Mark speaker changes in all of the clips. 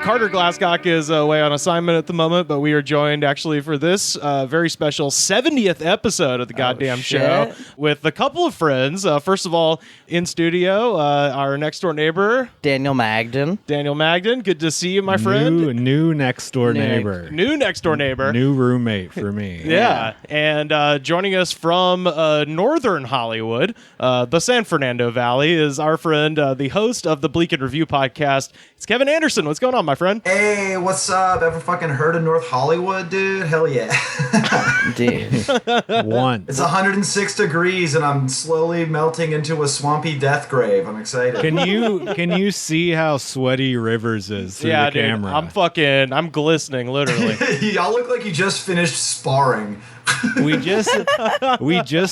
Speaker 1: Carter Glasscock is away on assignment at the moment, but we are joined actually for this very special 70th episode of the goddamn show with a couple of friends. First of all, in studio, our next door neighbor,
Speaker 2: Daniel Magden.
Speaker 1: Daniel Magden, good to see you, my friend.
Speaker 3: New next door neighbor.
Speaker 1: New next door neighbor.
Speaker 3: New roommate for me.
Speaker 1: Yeah. And joining us from northern Hollywood, the San Fernando Valley, is our friend, the host of the Bleak and Review podcast. It's Kevin Anderson. What's going on, my friend?
Speaker 4: Hey, what's up? Ever fucking heard of North Hollywood, dude? Hell yeah.
Speaker 2: Dude.
Speaker 3: Once.
Speaker 4: It's 106 degrees and I'm slowly melting into a swampy death grave. I'm excited.
Speaker 3: Can you see how sweaty Rivers is through the camera?
Speaker 1: Dude, I'm glistening, literally.
Speaker 4: Y'all look like you just finished sparring.
Speaker 3: We just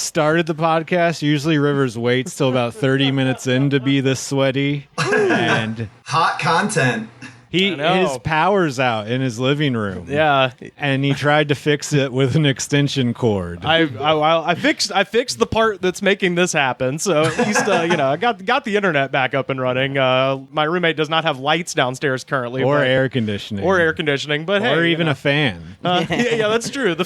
Speaker 3: started the podcast. Usually Rivers waits till about 30 minutes in to be this sweaty. And
Speaker 4: hot content.
Speaker 3: his power's out in his living room.
Speaker 1: Yeah,
Speaker 3: and he tried to fix it with an extension cord.
Speaker 1: I fixed the part that's making this happen. So at least I got the internet back up and running. My roommate does not have lights downstairs currently,
Speaker 3: or air conditioning,
Speaker 1: but
Speaker 3: or even a fan.
Speaker 1: Yeah, that's true.
Speaker 2: The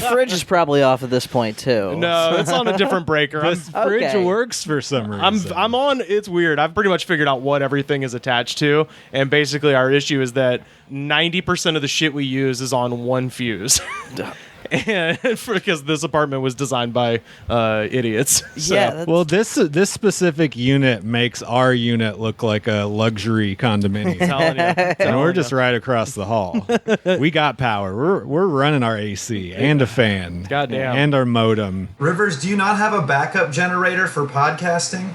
Speaker 2: fridge is probably off at this point too.
Speaker 1: No, it's on a different breaker.
Speaker 3: The fridge works for some reason.
Speaker 1: I'm on. It's weird. I've pretty much figured out what everything is attached to, and basically our issue is that 90% of the shit we use is on one fuse. And because this apartment was designed by idiots. So.
Speaker 2: Yeah.
Speaker 3: Well, this specific unit makes our unit look like a luxury condominium. And we're just right across the hall. We got power. We're running our AC and a fan.
Speaker 1: Goddamn.
Speaker 3: And our modem.
Speaker 4: Rivers, do you not have a backup generator for podcasting?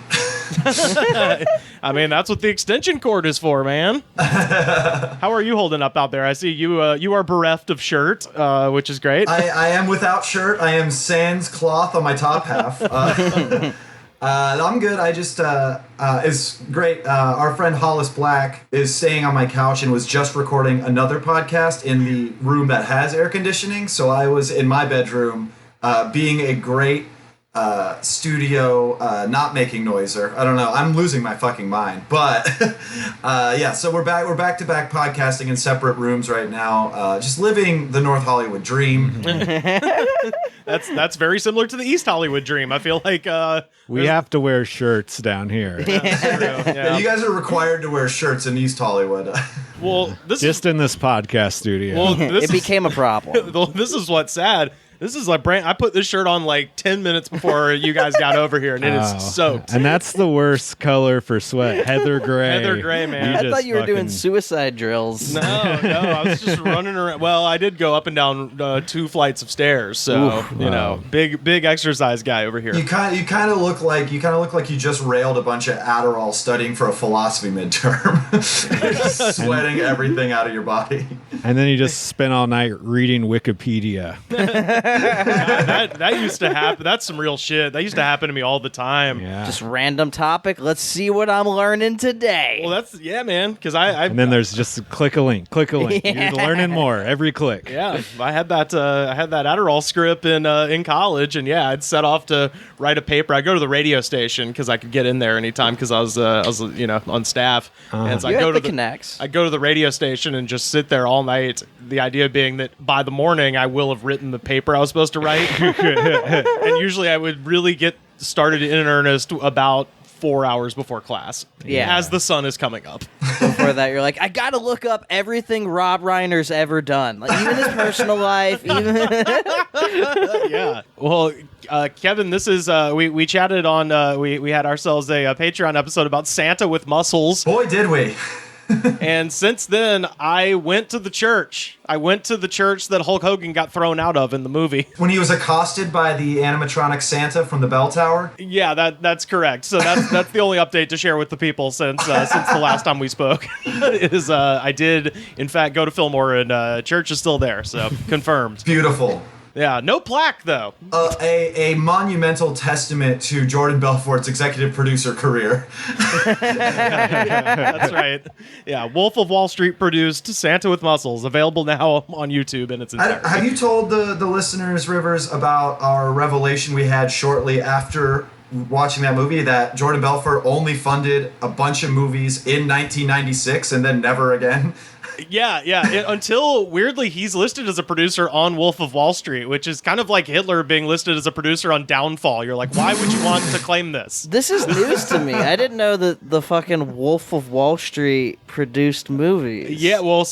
Speaker 1: I mean, that's what the extension cord is for, man. How are you holding up out there? I see you are bereft of shirt, which is great.
Speaker 4: I am without shirt. I am sans cloth on my top half. I'm good. I just, it's great. Our friend Hollis Black is staying on my couch and was just recording another podcast in the room that has air conditioning. So I was in my bedroom, being a great studio, not making noiser. I don't know. I'm losing my fucking mind. But yeah, so we're back to back podcasting in separate rooms right now. Just living the North Hollywood dream.
Speaker 1: That's very similar to the East Hollywood dream. I feel like
Speaker 3: we have to wear shirts down here.
Speaker 1: That's true. Yeah.
Speaker 4: You guys are required to wear shirts in East Hollywood.
Speaker 1: Well,
Speaker 3: in this podcast studio.
Speaker 1: Well,
Speaker 2: it became a problem.
Speaker 1: This is what's sad. This is like I put this shirt on like 10 minutes before you guys got over here, and it is soaked.
Speaker 3: And that's the worst color for sweat. Heather gray.
Speaker 1: Heather gray, man.
Speaker 2: I thought you were doing suicide drills.
Speaker 1: No, I was just running around. Well, I did go up and down 2 flights of stairs, so big exercise guy over here.
Speaker 4: You kind of look like you just railed a bunch of Adderall studying for a philosophy midterm. You're just sweating everything out of your body.
Speaker 3: And then you just spent all night reading Wikipedia.
Speaker 1: That used to happen. That's some real shit. That used to happen to me all the time.
Speaker 3: Yeah.
Speaker 2: Just random topic. Let's see what I'm learning today.
Speaker 1: Well, man. Because I
Speaker 3: and then there's just click a link.
Speaker 2: Yeah.
Speaker 3: You're learning more every click.
Speaker 1: Yeah, I had that Adderall script in college, and yeah, I'd set off to write a paper. I go to the radio station because I could get in there anytime because I was on staff, and so I go to the connects. I go to the radio station and just sit there all night. The idea being that by the morning I will have written the paper I was supposed to write, and usually I would really get started in earnest about 4 hours before class.
Speaker 2: Yeah.
Speaker 1: As the sun is coming up.
Speaker 2: Before that, you're like, I gotta look up everything Rob Reiner's ever done, like even his personal life. Even
Speaker 1: Yeah. Well, Kevin, this is we chatted on we had ourselves a Patreon episode about Santa with muscles.
Speaker 4: Boy, did we.
Speaker 1: And since then, I went to the church. I went to the church that Hulk Hogan got thrown out of in the movie.
Speaker 4: When he was accosted by the animatronic Santa from the bell tower?
Speaker 1: Yeah, that's correct. So that's the only update to share with the people since the last time we spoke. Is I did, in fact, go to Fillmore, and church is still there, so confirmed.
Speaker 4: Beautiful.
Speaker 1: Yeah, no plaque, though.
Speaker 4: A monumental testament to Jordan Belfort's executive producer career.
Speaker 1: That's right. Yeah, Wolf of Wall Street produced Santa with Muscles, available now on YouTube in its entirety.
Speaker 4: Have you told the listeners, Rivers, about our revelation we had shortly after watching that movie that Jordan Belfort only funded a bunch of movies in 1996 and then never again.
Speaker 1: Yeah. Until, weirdly, he's listed as a producer on Wolf of Wall Street, which is kind of like Hitler being listed as a producer on Downfall. You're like, why would you want to claim this?
Speaker 2: This is news to me. I didn't know that the fucking Wolf of Wall Street produced movies.
Speaker 1: Yeah, we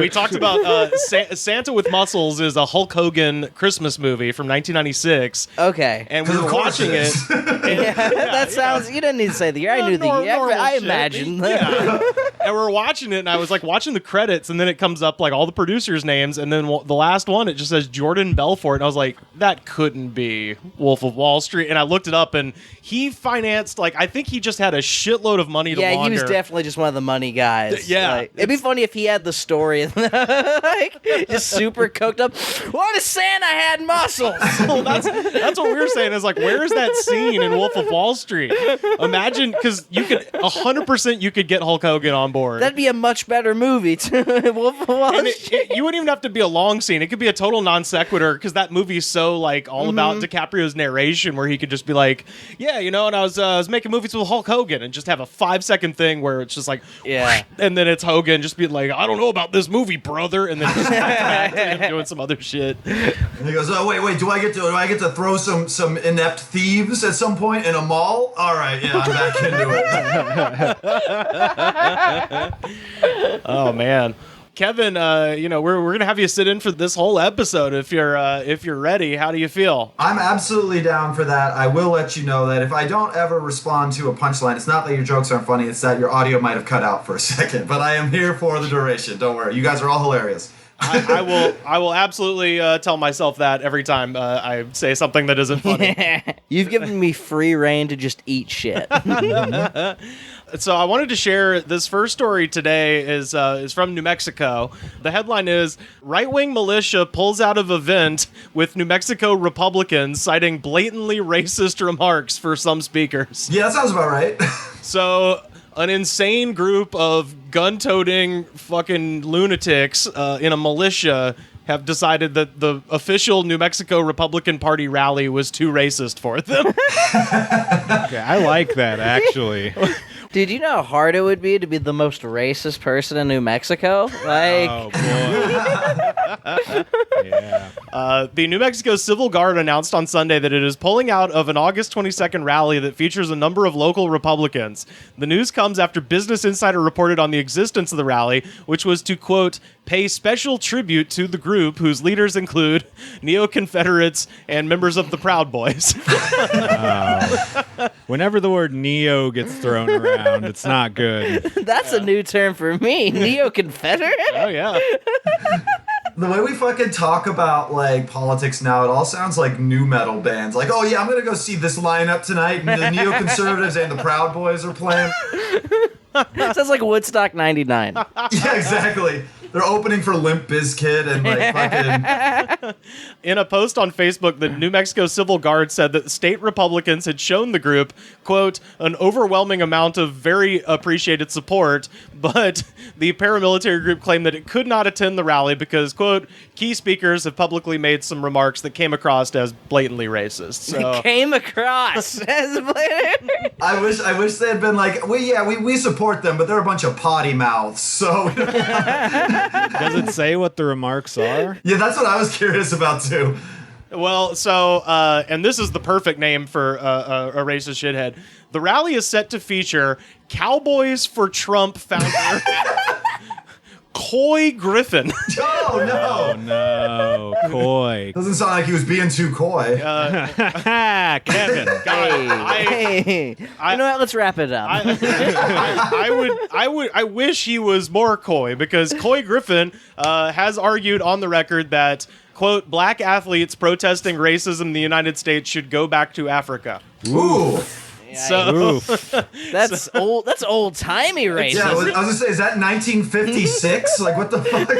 Speaker 1: talked about Santa with Muscles is a Hulk Hogan Christmas movie from 1996.
Speaker 2: Okay.
Speaker 1: And we were watching it.
Speaker 2: That sounds... You didn't need to say the year. I knew the year. I imagined.
Speaker 1: Yeah. And we're watching it, and I was like watching the credits, and then it comes up like all the producers' names, and then the last one, it just says Jordan Belfort, and I was like, that couldn't be Wolf of Wall Street. And I looked it up, and he financed, like, I think he just had a shitload of money to launder.
Speaker 2: Yeah, he was definitely just one of the money guys.
Speaker 1: Yeah.
Speaker 2: Like, it'd be funny if he had the story, like, just super coked up. What if Santa had muscles?
Speaker 1: Well, that's what we were saying, is like, where's that scene in Wolf of Wall Street? Imagine, because you could 100% you could get Hulk Hogan on board.
Speaker 2: That'd be a much better movie too. Wolf of Wall Street.
Speaker 1: You wouldn't even have to be a long scene. It could be a total non sequitur, because that movie's so like all about DiCaprio's narration, where he could just be like, yeah, and I was making movies with Hulk Hogan, and just have a 5-second thing where it's just like,
Speaker 2: yeah,
Speaker 1: and then it's Hogan just being like, I don't know about this movie, brother, and then just back to him doing some other shit.
Speaker 4: And he goes, oh wait, do I get to throw some inept thieves at some point in a mall? All right, yeah, I'm back into it.
Speaker 1: Oh man, Kevin, we're gonna have you sit in for this whole episode if you're ready. How do you feel?
Speaker 4: I'm absolutely down for that. I will let you know that if I don't ever respond to a punchline, it's not that your jokes aren't funny, it's that your audio might have cut out for a second. But I am here for the duration. Don't worry, you guys are all hilarious.
Speaker 1: I will absolutely tell myself that every time I say something that isn't funny.
Speaker 2: You've given me free reign to just eat shit.
Speaker 1: So I wanted to share this first story today is from New Mexico. The headline is, right-wing militia pulls out of event with New Mexico Republicans citing blatantly racist remarks for some speakers.
Speaker 4: Yeah, that sounds about right.
Speaker 1: So an insane group of gun-toting fucking lunatics in a militia have decided that the official New Mexico Republican Party rally was too racist for them.
Speaker 3: Okay, I like that, actually.
Speaker 2: Dude, you know how hard it would be to be the most racist person in New Mexico? Like,
Speaker 3: Oh, boy. Yeah.
Speaker 1: The New Mexico Civil Guard announced on Sunday that it is pulling out of an August 22nd rally that features a number of local Republicans. The news comes after Business Insider reported on the existence of the rally, which was to, quote, pay special tribute to the group whose leaders include neo-Confederates and members of the Proud Boys.
Speaker 3: Whenever the word neo gets thrown around, it's not good.
Speaker 2: that's a new term for me. Neo-Confederate?
Speaker 1: Oh, yeah.
Speaker 4: The way we fucking talk about, like, politics now, it all sounds like new metal bands. Like, oh yeah, I'm gonna go see this lineup tonight, and the neoconservatives and the Proud Boys are playing.
Speaker 2: Sounds like Woodstock 99.
Speaker 4: Yeah, exactly. They're opening for Limp Bizkit and, like, fucking...
Speaker 1: In a post on Facebook, the New Mexico Civil Guard said that state Republicans had shown the group, quote, an overwhelming amount of very appreciated support, but the paramilitary group claimed that it could not attend the rally because, quote, key speakers have publicly made some remarks that came across as blatantly racist. So,
Speaker 2: Came across as blatant.
Speaker 4: I wish they had been like, we support them, but they're a bunch of potty mouths, so...
Speaker 3: Does it say what the remarks are?
Speaker 4: Yeah, that's what I was curious about, too.
Speaker 1: well, so, and this is the perfect name for a racist shithead. The rally is set to feature Cowboys for Trump founder Coy Griffin.
Speaker 4: Oh, no.
Speaker 3: Oh, no. Coy.
Speaker 4: Doesn't sound like he was being too coy.
Speaker 3: Kevin.
Speaker 2: Hey. You know what? Let's wrap it up.
Speaker 1: I wish he was more coy, because Coy Griffin has argued on the record that, quote, black athletes protesting racism in the United States should go back to Africa.
Speaker 4: Ooh.
Speaker 1: So
Speaker 2: That's old. That's old-timey racism.
Speaker 4: Yeah, I was gonna say, is that 1956? Like, what the fuck?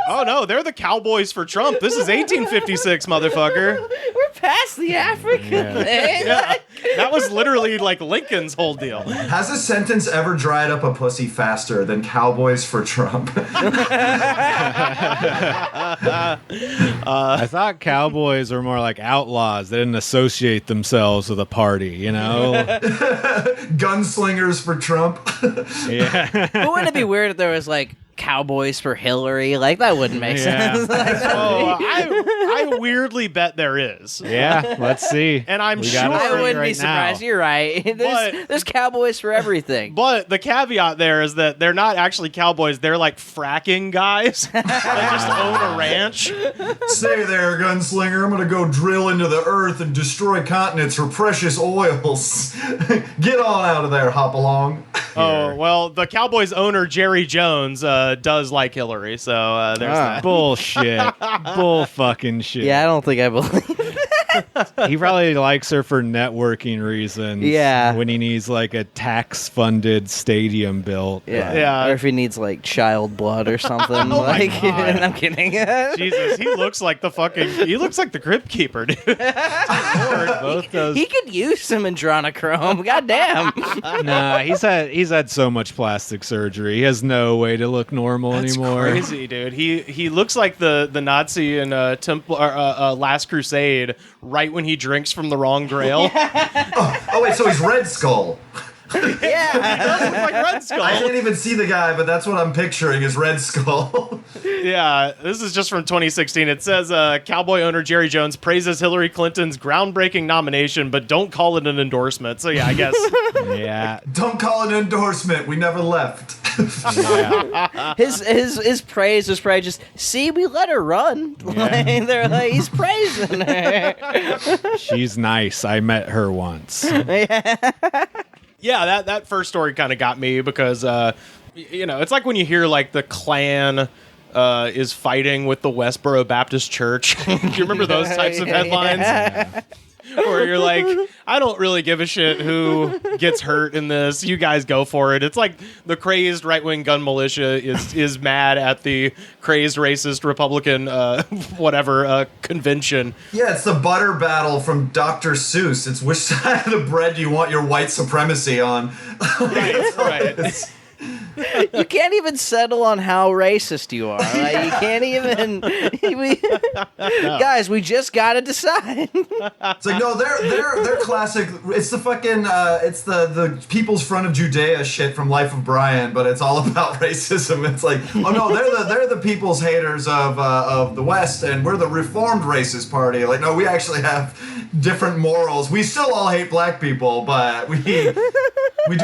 Speaker 1: oh no, they're the Cowboys for Trump. This is 1856, motherfucker.
Speaker 2: We're past the Africa thing.
Speaker 1: Yeah. That was literally like Lincoln's whole deal.
Speaker 4: Has a sentence ever dried up a pussy faster than Cowboys for Trump?
Speaker 3: I thought cowboys were more like outlaws. They didn't associate themselves with a party, you know?
Speaker 4: Gunslingers for Trump.
Speaker 3: Yeah.
Speaker 2: But wouldn't it be weird if there was like Cowboys for Hillary? Like that wouldn't make sense.
Speaker 1: Oh, I weirdly bet there is.
Speaker 3: Yeah, let's see.
Speaker 1: And I'm
Speaker 3: We
Speaker 1: sure
Speaker 3: got it
Speaker 2: I wouldn't
Speaker 3: right
Speaker 2: be surprised.
Speaker 3: now.
Speaker 2: You're right. There's Cowboys for everything.
Speaker 1: But the caveat there is that they're not actually cowboys. They're like fracking guys that just own a ranch.
Speaker 4: Stay there, gunslinger. I'm gonna go drill into the earth and destroy continents for precious oils. Get on out of there, hop along.
Speaker 1: Oh, well, the Cowboys owner, Jerry Jones, does like Hillary. So there's that.
Speaker 3: Bullshit. Bull fucking shit.
Speaker 2: Yeah, I don't think I believe.
Speaker 3: He probably likes her for networking reasons.
Speaker 2: Yeah.
Speaker 3: When he needs like a tax-funded stadium built.
Speaker 2: Yeah.
Speaker 1: Yeah.
Speaker 2: Or if he needs like child blood or something. Like, I'm kidding.
Speaker 1: Jesus, he looks like he looks like the Crypt Keeper, dude.
Speaker 3: Both those.
Speaker 2: He could use some adrenochrome. Goddamn.
Speaker 3: Nah, he's had so much plastic surgery. He has no way to look normal
Speaker 1: That's
Speaker 3: anymore.
Speaker 1: crazy, dude. He looks like the Nazi in Last Crusade right when he drinks from the wrong grail.
Speaker 4: Oh wait, so he's Red Skull.
Speaker 2: Yeah.
Speaker 1: Look like Red Skull.
Speaker 4: I can't even see the guy, but that's what I'm picturing is Red Skull.
Speaker 1: Yeah, this is just from 2016. It says Cowboy owner Jerry Jones praises Hillary Clinton's groundbreaking nomination, but don't call it an endorsement. So yeah, I guess.
Speaker 3: Yeah.
Speaker 4: Don't call it an endorsement. We never left.
Speaker 3: Yeah.
Speaker 2: His praise was probably just, see, we let her run. Like, they're like, he's praising her.
Speaker 3: She's nice. I met her once.
Speaker 1: Yeah, that first story kind of got me because, it's like when you hear like the Klan is fighting with the Westboro Baptist Church. Do you remember those types of headlines?
Speaker 3: Yeah.
Speaker 1: Where you're like, I don't really give a shit who gets hurt in this. You guys go for it. It's like the crazed right-wing gun militia is mad at the crazed racist Republican convention.
Speaker 4: Yeah, it's the butter battle from Dr. Seuss. It's which side of the bread do you want your white supremacy on?
Speaker 1: Right.
Speaker 2: You can't even settle on how racist you are. Like, you can't even. Guys, we just gotta decide.
Speaker 4: It's like, no, they're classic. It's the fucking it's the People's Front of Judea shit from Life of Brian, but it's all about racism. It's like, oh no, they're the people's haters of the West, and we're the Reformed Racist Party. Like, no, we actually have different morals. We still all hate black people, but we do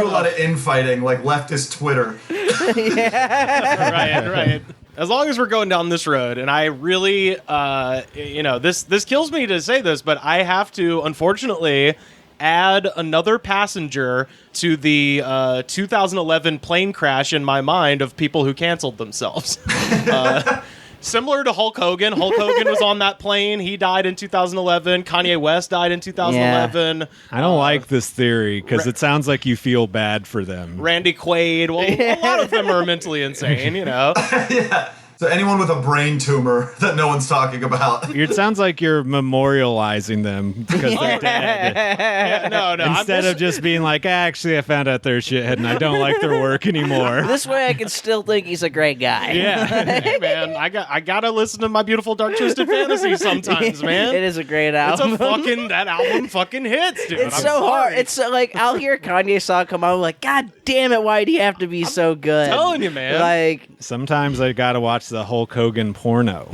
Speaker 4: a lot of infighting, like leftist Twitter.
Speaker 1: Right. As long as we're going down this road, and I really, this kills me to say this, but I have to, unfortunately, add another passenger to the 2011 plane crash in my mind of people who canceled themselves. Similar to Hulk Hogan. Hulk Hogan was on that plane. He died in 2011. Kanye West died in 2011.
Speaker 3: I don't like this theory because it sounds like you feel bad for them.
Speaker 1: Randy Quaid. Well, a lot of them are mentally insane,
Speaker 4: Yeah. So anyone with a brain tumor that no one's talking about.
Speaker 3: It sounds like you're memorializing them because they're dead.
Speaker 1: Yeah, no.
Speaker 3: Instead of just being like, actually, I found out they're shithead and I don't like their work anymore.
Speaker 2: This way I can still think he's a great guy.
Speaker 3: Yeah.
Speaker 1: Hey, man, I gotta listen to My Beautiful Dark Twisted Fantasy sometimes, man.
Speaker 2: It is a great album.
Speaker 1: That album fucking hits, dude.
Speaker 2: It's
Speaker 1: I'm
Speaker 2: so hard.
Speaker 1: sorry.
Speaker 2: It's so, like, I'll hear a Kanye song come on, I'm like, God damn it, why'd he have to be so good?
Speaker 1: I'm telling you, man.
Speaker 2: Like,
Speaker 3: Sometimes I gotta watch the Hulk Hogan porno.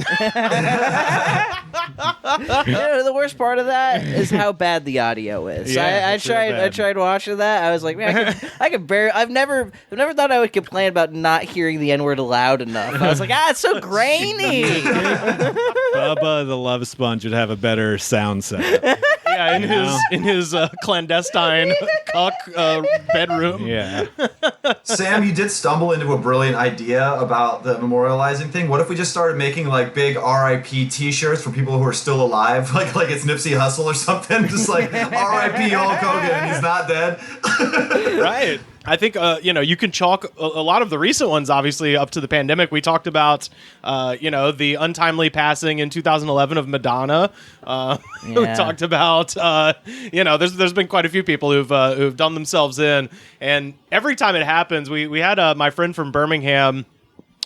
Speaker 2: the worst part of that is how bad the audio is.
Speaker 3: Yeah,
Speaker 2: I
Speaker 3: it's real
Speaker 2: tried. I
Speaker 3: bad.
Speaker 2: tried watching that. I was like, man, I could barely. I've never thought I would complain about not hearing the N-word loud enough. I was like, it's so grainy.
Speaker 3: Bubba the Love Sponge would have a better sound setup.
Speaker 1: Yeah, in his clandestine cuck bedroom.
Speaker 3: Yeah.
Speaker 4: Sam, you did stumble into a brilliant idea about the memorializing thing. What if we just started making like big RIP T-shirts for people who are still alive, like it's Nipsey Hussle or something, just like RIP Hulk Hogan, and he's not dead.
Speaker 1: Right. I think, you can chalk a lot of the recent ones, obviously, up to the pandemic. We talked about, the untimely passing in 2011 of Madonna. We talked about, there's been quite a few people who've done themselves in. And every time it happens, we had my friend from Birmingham,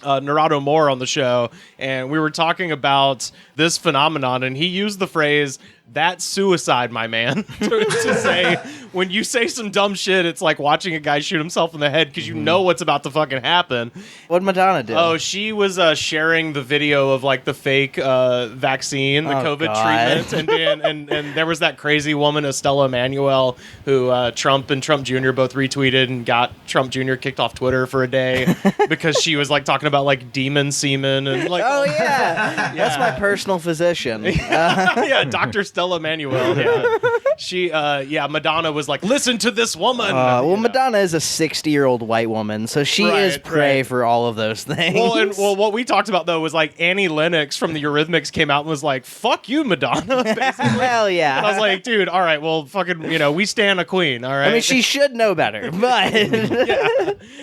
Speaker 1: Narado Moore, on the show, and we were talking about this phenomenon, and he used the phrase, "That's suicide, my man," to say, when you say some dumb shit, it's like watching a guy shoot himself in the head because you know what's about to fucking happen.
Speaker 2: What'd Madonna do?
Speaker 1: Oh, she was sharing the video of like the fake vaccine, the COVID treatment, and there was that crazy woman, Estella Emanuel, who Trump and Trump Jr. both retweeted and got Trump Jr. kicked off Twitter for a day because she was like talking about like demon semen and like.
Speaker 2: Oh yeah, that's my personal physician.
Speaker 1: Yeah, Dr. Stella Emanuel. Yeah. She, Madonna was like, "Listen to this woman."
Speaker 2: Madonna is a 60-year-old white woman, so she is prey for all of those things.
Speaker 1: Well, what we talked about though was like Annie Lennox from the Eurythmics came out and was like, "Fuck you, Madonna." Basically.
Speaker 2: Hell yeah.
Speaker 1: And I was like, dude, all right, well, fucking, we stand a queen, all right?
Speaker 2: I mean, she should know better, but...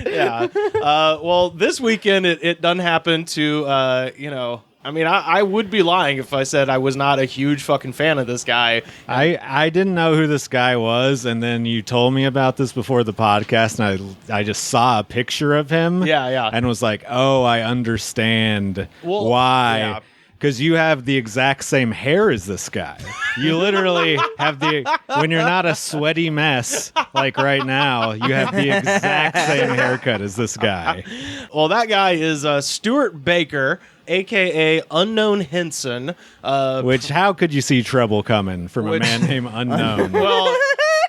Speaker 1: yeah. Well, this weekend, it done happen to, I would be lying if I said I was not a huge fucking fan of this guy.
Speaker 3: I didn't know who this guy was, and then you told me about this before the podcast, and I just saw a picture of him.
Speaker 1: Yeah.
Speaker 3: And was like, oh, I understand why.
Speaker 1: Yeah.
Speaker 3: Because you have the exact same hair as this guy. You literally have when you're not a sweaty mess like right now, you have the exact same haircut as this guy.
Speaker 1: Well, that guy is Stuart Baker, a.k.a. Unknown Henson.
Speaker 3: Which, how could you see trouble coming from a man named Unknown?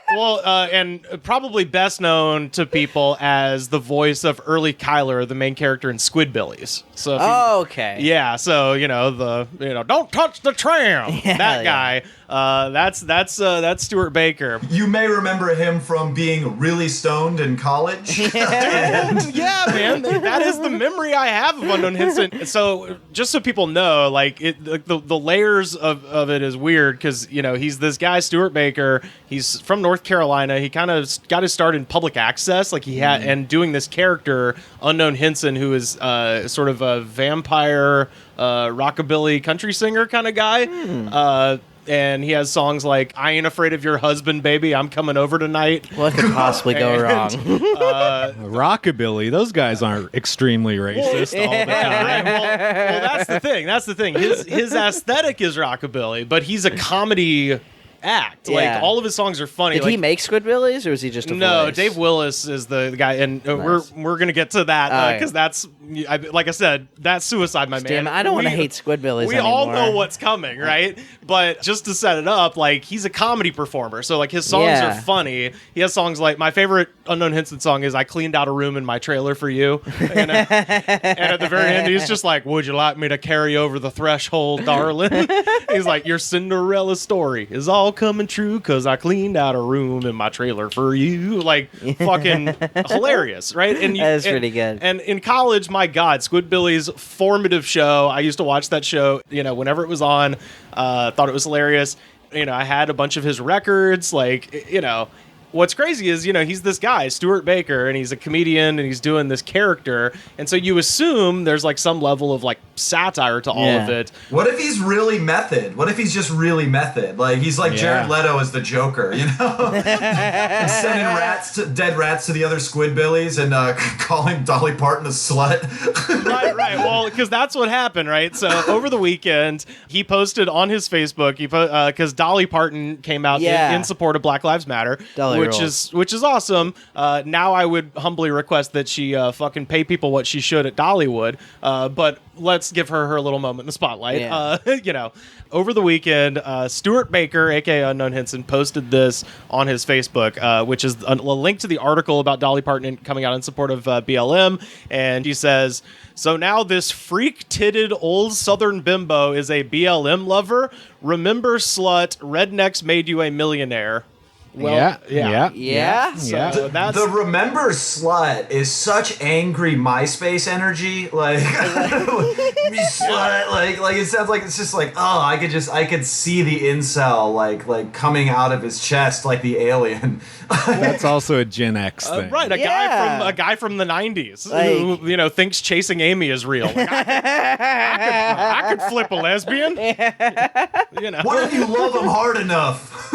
Speaker 1: And probably best known to people as the voice of Early Kyler, the main character in Squidbillies. So,
Speaker 2: okay.
Speaker 1: Yeah, so don't touch the tram. That guy. That's Stuart Baker.
Speaker 4: You may remember him from being really stoned in college.
Speaker 1: Yeah, man, that is the memory I have of Unknown Henson. So just so people know, like the layers of it is weird because he's this guy Stuart Baker. He's from North Carolina. He kind of got his start in public access, like he had, and doing this character Unknown Henson, who is sort of a vampire rockabilly country singer kind of guy. And he has songs like "I Ain't Afraid of Your Husband, Baby, I'm Coming Over Tonight."
Speaker 2: What could possibly go wrong?
Speaker 3: Rockabilly, those guys aren't extremely racist all the time.
Speaker 1: Well, that's the thing. His aesthetic is rockabilly, but he's a comedy act.
Speaker 2: Yeah.
Speaker 1: Like, all of his songs are funny.
Speaker 2: Did he make Squidbillies, or was he just a
Speaker 1: No,
Speaker 2: voice?
Speaker 1: Dave Willis is the guy, and
Speaker 2: Nice.
Speaker 1: we're gonna get to that because
Speaker 2: right.
Speaker 1: that's, like I said, that's suicide, my
Speaker 2: Damn,
Speaker 1: man.
Speaker 2: I don't want to hate Squidbillies
Speaker 1: We
Speaker 2: anymore.
Speaker 1: all know what's coming, right? But just to set it up, like, he's a comedy performer, so like his songs are funny. He has songs like, my favorite Unknown Henson song is "I Cleaned Out a Room in My Trailer for You," and at the very end, he's just like, "Would you like me to carry over the threshold, darling?" He's like, "Your Cinderella story is all coming true because I cleaned out a room in my trailer for you." Like, fucking hilarious, right? And
Speaker 2: That is pretty good.
Speaker 1: And in college, my God, Squidbillies, formative show. I used to watch that show, whenever it was on. Thought it was hilarious. I had a bunch of his records. Like, what's crazy is, he's this guy, Stuart Baker, and he's a comedian, and he's doing this character. And so you assume there's like some level of like satire to all of it.
Speaker 4: What if he's really method? What if he's just really method? Like, he's like Jared Leto as the Joker, Sending dead rats to the other Squidbillies and calling Dolly Parton a slut.
Speaker 1: Right. Well, because that's what happened, right? So over the weekend, he posted on his Facebook, because Dolly Parton came out in support of Black Lives Matter, which is awesome. Now I would humbly request that she fucking pay people what she should at Dollywood. But let's give her little moment in the spotlight.
Speaker 2: Yeah.
Speaker 1: Over the weekend, Stuart Baker, aka Unknown Henson, posted this on his Facebook, which is a link to the article about Dolly Parton coming out in support of BLM. And he says, "So now this freak-titted old Southern bimbo is a BLM lover? Remember, slut, rednecks made you a millionaire." Well,
Speaker 2: Yeah.
Speaker 1: So that's
Speaker 4: The remember slut is such angry MySpace energy, like me slut, like it sounds like it's just like I could see the incel like coming out of his chest like the alien.
Speaker 3: That's also a Gen X thing.
Speaker 1: right. A guy from the 90s who thinks chasing Amy is real. Like, I could flip a lesbian.
Speaker 4: What if you love him hard enough?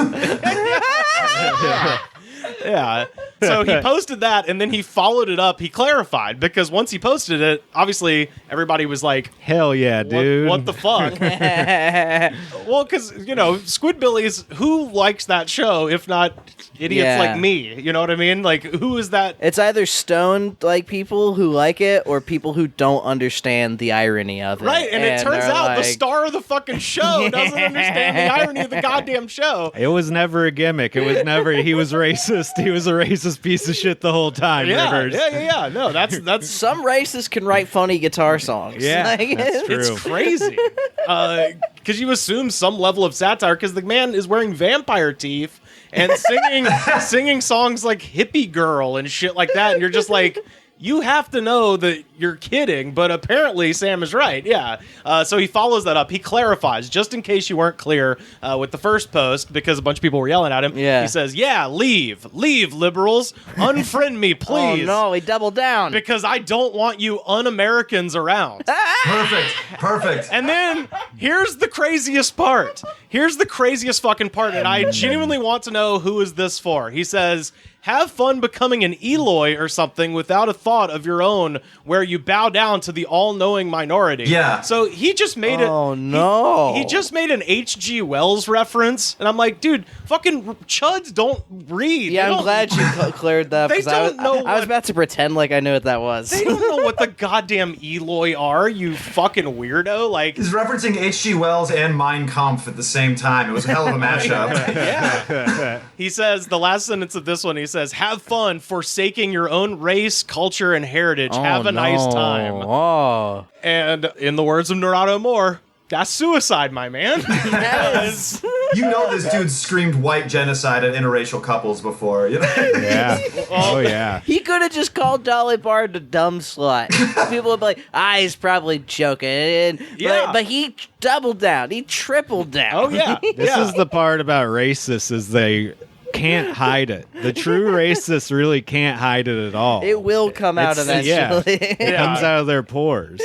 Speaker 1: Yeah. So he posted that, and then he followed it up. He clarified, because once he posted it, obviously everybody was like,
Speaker 3: hell yeah, dude.
Speaker 1: What the fuck? Well, because, Squidbillies, who likes that show if not idiots like me? You know what I mean? Like, who is that?
Speaker 2: It's either stoned like people who like it or people who don't understand the irony of it.
Speaker 1: Right, and it turns out the star of the fucking show doesn't understand the irony of the goddamn show.
Speaker 3: It was never a gimmick. It was never, he was racist. He was a racist piece of shit the whole time, Rivers.
Speaker 1: Yeah. No, that's
Speaker 2: some racists can write funny guitar songs.
Speaker 3: Yeah, that's true.
Speaker 1: It's crazy. Because you assume some level of satire, because the man is wearing vampire teeth and singing songs like Hippie Girl and shit like that, and you're just like, you have to know that you're kidding, but apparently Sam is right. Yeah. So he follows that up. He clarifies, just in case you weren't clear with the first post, because a bunch of people were yelling at him.
Speaker 2: Yeah.
Speaker 1: He says, leave, liberals. Unfriend me, please.
Speaker 2: Oh, no, he doubled down.
Speaker 1: Because I don't want you un-Americans around.
Speaker 4: Perfect.
Speaker 1: And then, here's the craziest part. Here's the craziest fucking part, and I genuinely want to know who is this for. He says, have fun becoming an Eloy or something without a thought of your own where you bow down to the all-knowing minority.
Speaker 4: Yeah.
Speaker 1: So he just made it.
Speaker 2: Oh, no.
Speaker 1: He just made an H.G. Wells reference, and I'm like, dude, fucking chuds don't read.
Speaker 2: Yeah, I'm glad you cleared that, because I was about to pretend like I knew what that was.
Speaker 1: They don't know what the goddamn Eloy are, you fucking weirdo. Like,
Speaker 4: he's referencing H.G. Wells and Mein Kampf at the same time. It was a hell of a mashup.
Speaker 1: Yeah. He says, the last sentence of this one, he says, have fun forsaking your own race, culture, and heritage. Have a nice time.
Speaker 2: Oh.
Speaker 1: And in the words of Narado Moore, that's suicide, my man.
Speaker 2: Yes.
Speaker 4: You know this dude screamed white genocide at interracial couples before.
Speaker 3: Yeah. Oh, yeah.
Speaker 2: He could have just called Dolly Parton a dumb slut. People would be like, he's probably joking. But he doubled down. He tripled down.
Speaker 1: Oh, yeah.
Speaker 3: This is the part about racists, is they can't hide it. The true racists really can't hide it at all.
Speaker 2: It will come out eventually.
Speaker 3: Yeah, it comes out of their pores.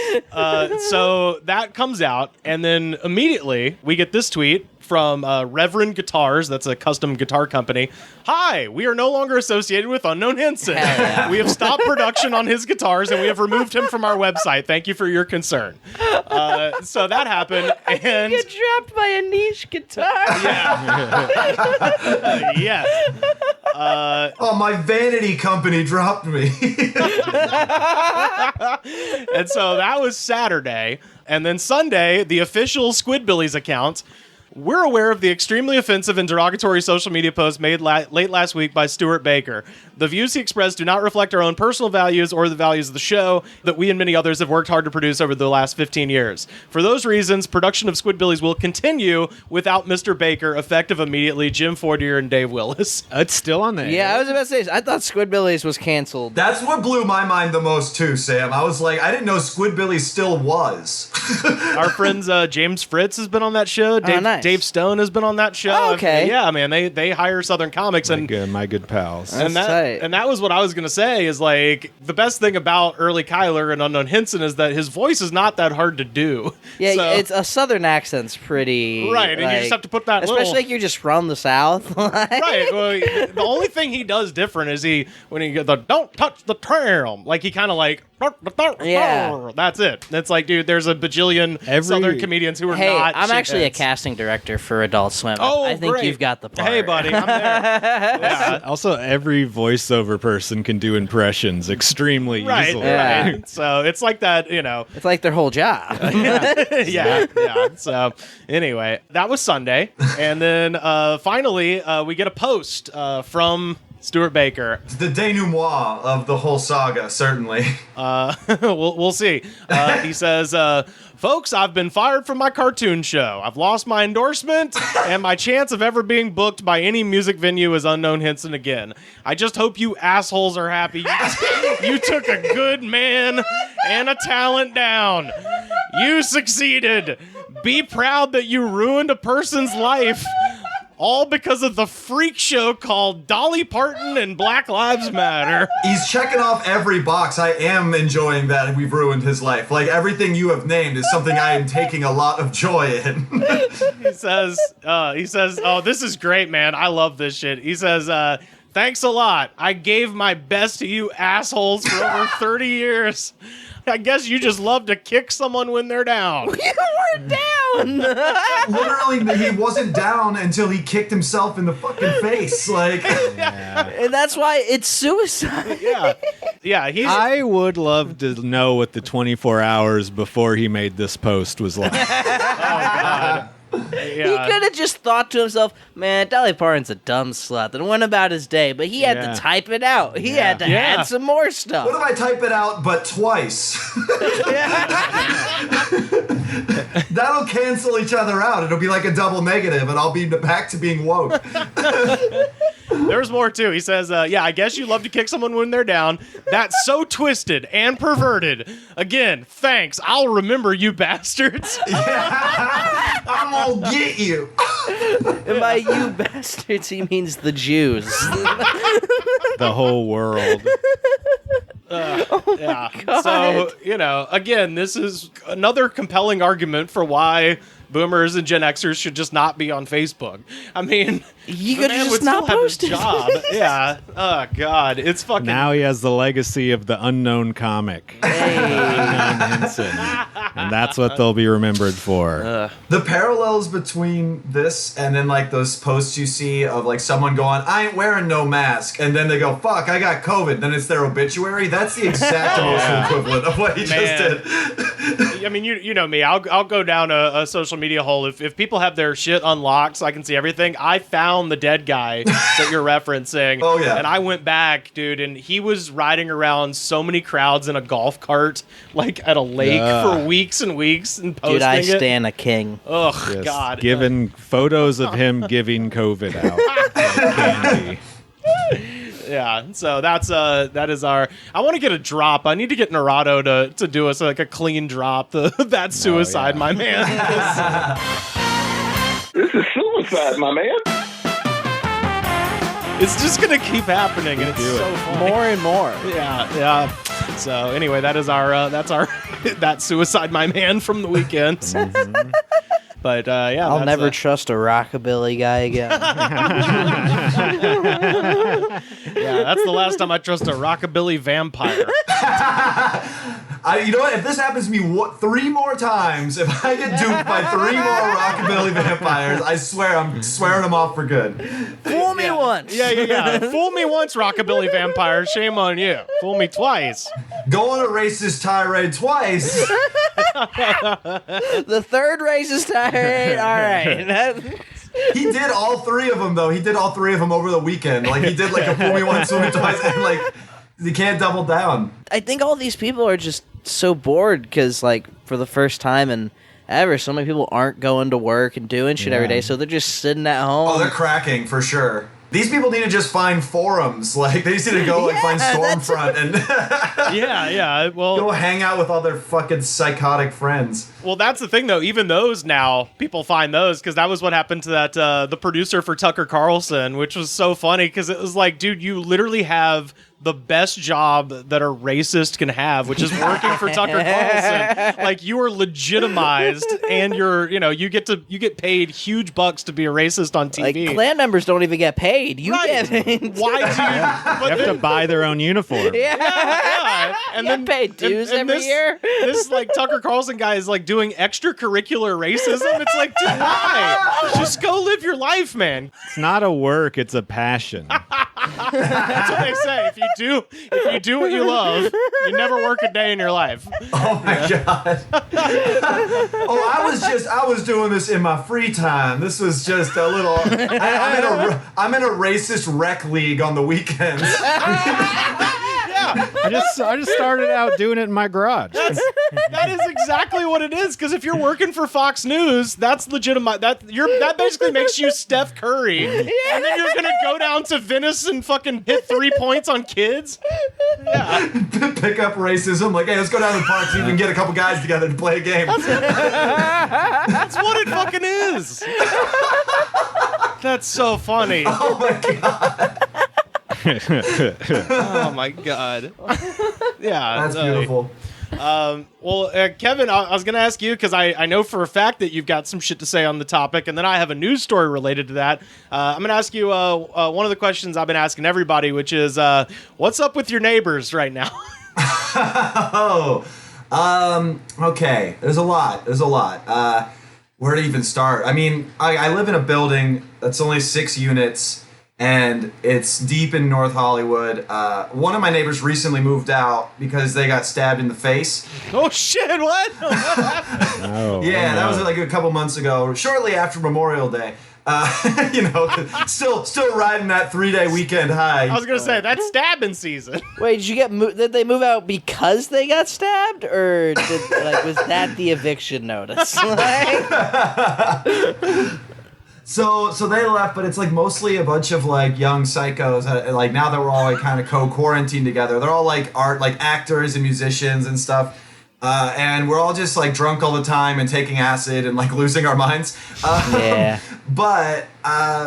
Speaker 1: So that comes out, and then immediately we get this tweet from Reverend Guitars. That's a custom guitar company. Hi, we are no longer associated with Unknown Henson.
Speaker 2: Yeah.
Speaker 1: We have stopped production on his guitars, and we have removed him from our website. Thank you for your concern. So that happened, and
Speaker 2: Get dropped by a niche guitar.
Speaker 1: yes.
Speaker 4: My vanity company dropped me.
Speaker 1: And so that was Saturday. And then Sunday, the official Squidbillies account. We're aware of the extremely offensive and derogatory social media post made late last week by Stuart Baker. The views he expressed do not reflect our own personal values or the values of the show that we and many others have worked hard to produce over the last 15 years. For those reasons, production of Squidbillies will continue without Mr. Baker, effective immediately, Jim Fortier and Dave Willis.
Speaker 3: It's still on there.
Speaker 2: Yeah, I was about to say, I thought Squidbillies was canceled.
Speaker 4: That's what blew my mind the most too, Sam. I was like, I didn't know Squidbillies still was.
Speaker 1: Our friends James Fritz has been on that show.
Speaker 2: Nice.
Speaker 1: Dave Stone has been on that show.
Speaker 2: Oh, okay.
Speaker 1: Yeah, man, they hire Southern comics, and
Speaker 3: my good pals.
Speaker 1: and that was what I was gonna say. Is like the best thing about early Kyler and Unknown Henson is that his voice is not that hard to do.
Speaker 2: Yeah,
Speaker 1: So-
Speaker 2: it's a Southern accent's pretty
Speaker 1: right, and you just have to put that
Speaker 2: especially
Speaker 1: little.
Speaker 2: like you're just from the South.
Speaker 1: Right. Well, the only thing he does different is when he get the "don't touch the tram," like he kind of like.
Speaker 2: Yeah.
Speaker 1: That's it. It's like, dude, there's a bajillion Southern comedians who are
Speaker 2: Hey,
Speaker 1: not.
Speaker 2: I'm actually a
Speaker 1: shitheads.
Speaker 2: casting director for Adult Swim.
Speaker 1: Oh,
Speaker 2: I think
Speaker 1: great.
Speaker 2: you've got the part.
Speaker 1: Hey, buddy, I'm there. Yeah.
Speaker 3: Also, every voiceover person can do impressions extremely
Speaker 1: Right,
Speaker 3: easily.
Speaker 2: Yeah.
Speaker 1: right. So it's like that,
Speaker 2: It's like their whole job.
Speaker 1: yeah. So anyway, that was Sunday, and then finally we get a post from Stuart Baker.
Speaker 4: It's the denouement of the whole saga, certainly.
Speaker 1: We'll see. He says, folks, I've been fired from my cartoon show. I've lost my endorsement, and my chance of ever being booked by any music venue is unknown Henson again. I just hope you assholes are happy. You took a good man and a talent down. You succeeded. Be proud that you ruined a person's life. All because of the freak show called Dolly Parton and Black Lives Matter.
Speaker 4: He's checking off every box. I am enjoying that we've ruined his life. Like, everything you have named is something I am taking a lot of joy in.
Speaker 1: He says, oh, this is great, man. I love this shit. He says, thanks a lot. I gave my best to you assholes for over 30 years. I guess you just love to kick someone when they're down.
Speaker 2: You were down.
Speaker 4: Literally, he wasn't down until he kicked himself in the fucking face. Like,
Speaker 2: And that's why it's suicide.
Speaker 1: Yeah.
Speaker 3: I would love to know what the 24 hours before he made this post was like.
Speaker 1: Oh, God.
Speaker 2: He could have just thought to himself, man, Dolly Parton's a dumb slut, and went about his day, but he had to type it out. He had to add some more stuff.
Speaker 4: what if I type it out but twice? That'll cancel each other out. It'll be like a double negative, and I'll be back to being woke.
Speaker 1: There's more, too. He says, I guess you love to kick someone when they're down. That's so twisted and perverted. Again, thanks. I'll remember you bastards.
Speaker 4: I'm gonna get you.
Speaker 2: And by you bastards, he means the Jews.
Speaker 3: The whole world.
Speaker 1: Yeah. So, again, this is another compelling argument for why boomers and Gen Xers should just not be on Facebook. I mean,
Speaker 2: You
Speaker 1: the
Speaker 2: could
Speaker 1: man
Speaker 2: just
Speaker 1: would
Speaker 2: not
Speaker 1: still have
Speaker 2: post
Speaker 1: his
Speaker 2: it.
Speaker 1: job. Yeah. Oh, God. It's fucking...
Speaker 3: Now he has the legacy of the unknown comic. Unknown Henson. And that's what they'll be remembered for.
Speaker 4: The parallels between this and then like those posts you see of like someone going, I ain't wearing no mask, and then they go, fuck, I got COVID, then it's their obituary. That's the exact emotional equivalent of what he just did.
Speaker 1: I mean, you know me. I'll go down a social media hole if people have their shit unlocked so I can see everything. I found the dead guy that you're referencing.
Speaker 4: Oh, yeah.
Speaker 1: And I went back, dude, and he was riding around so many crowds in a golf cart, like at a lake for weeks and weeks, and posting
Speaker 2: Dude, I
Speaker 1: it.
Speaker 2: stand a king.
Speaker 1: Ugh,
Speaker 3: Yes,
Speaker 1: God.
Speaker 3: Given photos of him giving COVID out. Like candy.
Speaker 1: Yeah, so that is our. I want to get a drop. I need to get Narado to do us like a clean drop. That's suicide, my man.
Speaker 5: This is suicide, my man.
Speaker 1: It's just gonna keep happening, and it's so funny.
Speaker 2: More and more.
Speaker 1: Yeah. So anyway, that's our that suicide, my man, from the weekend.
Speaker 3: Mm-hmm.
Speaker 1: But yeah,
Speaker 2: I'll
Speaker 1: that's,
Speaker 2: never trust a rockabilly guy again.
Speaker 1: Yeah, that's the last time I trust a rockabilly vampire.
Speaker 4: You know what? If this happens to me 3 more times, if I get duped by 3 more rockabilly vampires, I swear I'm swearing them off for good.
Speaker 2: Fool me once.
Speaker 1: Yeah. Fool me once, rockabilly vampire. Shame on you. Fool me twice.
Speaker 4: Go on a racist tirade twice.
Speaker 2: The third racist tirade. All right.
Speaker 4: He did all 3 of them, though. He did all 3 of them over the weekend. Like, he did like a fool me once, fool me twice, and like, you can't double down.
Speaker 2: I think all these people are just so bored because, like, for the first time in ever, so many people aren't going to work and doing shit every day, so they're just sitting at home.
Speaker 4: Oh, they're cracking for sure. These people need to just find forums. Like, they just need to go and find Stormfront and
Speaker 1: Yeah. Well,
Speaker 4: go hang out with all their fucking psychotic friends.
Speaker 1: Well, that's the thing, though. Even those now, people find those, because that was what happened to that the producer for Tucker Carlson, which was so funny, because it was like, dude, you literally have the best job that a racist can have, which is working for Tucker Carlson. Like, you are legitimized, and you get paid huge bucks to be a racist on TV.
Speaker 2: Like, Klan members don't even get paid. You
Speaker 1: Right.
Speaker 2: get paid.
Speaker 1: Why do you?
Speaker 3: You have to buy their own uniform.
Speaker 1: Yeah. And
Speaker 2: You pay dues every year.
Speaker 1: This like Tucker Carlson guy is like doing extracurricular racism. It's like, dude, why? Just go live your life, man.
Speaker 3: It's not a work, it's a passion.
Speaker 1: That's what they say. If you do what you love, you never work a day in your life.
Speaker 4: Oh my god. I was doing this in my free time. This was just a little. I'm in a racist rec league on the weekends.
Speaker 3: I just started out doing it in my garage.
Speaker 1: That is exactly what it is. Because if you're working for Fox News, that's legitimate. That basically makes you Steph Curry, and then you're gonna go down to Venice and fucking hit 3 points on kids. Yeah,
Speaker 4: Pick up racism. Like, hey, let's go down to the park so we can get a couple guys together to play a game.
Speaker 1: that's what it fucking is. That's so funny.
Speaker 4: Oh my god.
Speaker 1: Oh my god. Yeah,
Speaker 4: That's beautiful.
Speaker 1: Well, Kevin, I was going to ask you because I know for a fact that you've got some shit to say on the topic, and then I have a news story related to that. I'm going to ask you one of the questions I've been asking everybody, which is, what's up with your neighbors right now?
Speaker 4: Okay. There's a lot. Where to even start? I mean, I live in a building that's only 6 units. And it's deep in North Hollywood. One of my neighbors recently moved out because they got stabbed in the face.
Speaker 1: Oh shit! What?
Speaker 4: That was like a couple months ago, shortly after Memorial Day. Still riding that 3-day weekend high.
Speaker 1: I was gonna say that's stabbing season.
Speaker 2: Wait, did they move out because they got stabbed, or was that the eviction notice?
Speaker 4: So they left, but it's like mostly a bunch of like young psychos. Like now that we're all like kind of co-quarantined together, they're all like actors and musicians and stuff, and we're all just like drunk all the time and taking acid and like losing our minds.
Speaker 2: Yeah.
Speaker 4: But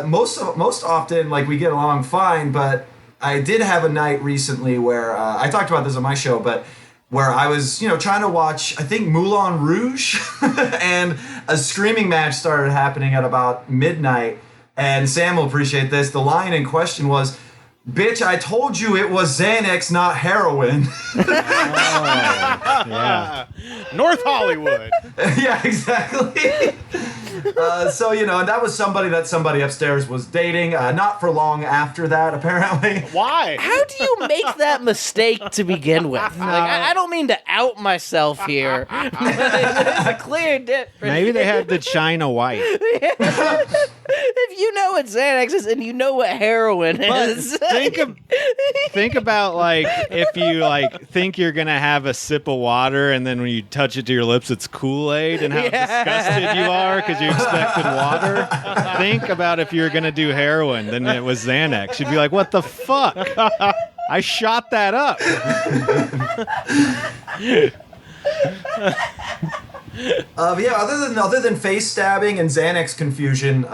Speaker 4: most often like we get along fine. But I did have a night recently where I talked about this on my show, but where I was, trying to watch, I think, Moulin Rouge, and a screaming match started happening at about midnight, and Sam will appreciate this. The line in question was, "Bitch, I told you it was Xanax, not heroin."
Speaker 3: Yeah.
Speaker 1: North Hollywood.
Speaker 4: Yeah, exactly. And that was somebody upstairs was dating, not for long after that, apparently.
Speaker 1: Why?
Speaker 2: How do you make that mistake to begin with? Like, I don't mean to out myself here, but there's a clear difference.
Speaker 3: Maybe they had the China White.
Speaker 2: If you know what Xanax is and you know what heroin is,
Speaker 3: Think about like if you like think you're gonna have a sip of water and then when you touch it to your lips it's Kool-Aid and how disgusted you are because you expected water. Think about if you were gonna do heroin, then it was Xanax. You'd be like, what the fuck? I shot that up.
Speaker 4: Other than face stabbing and Xanax confusion,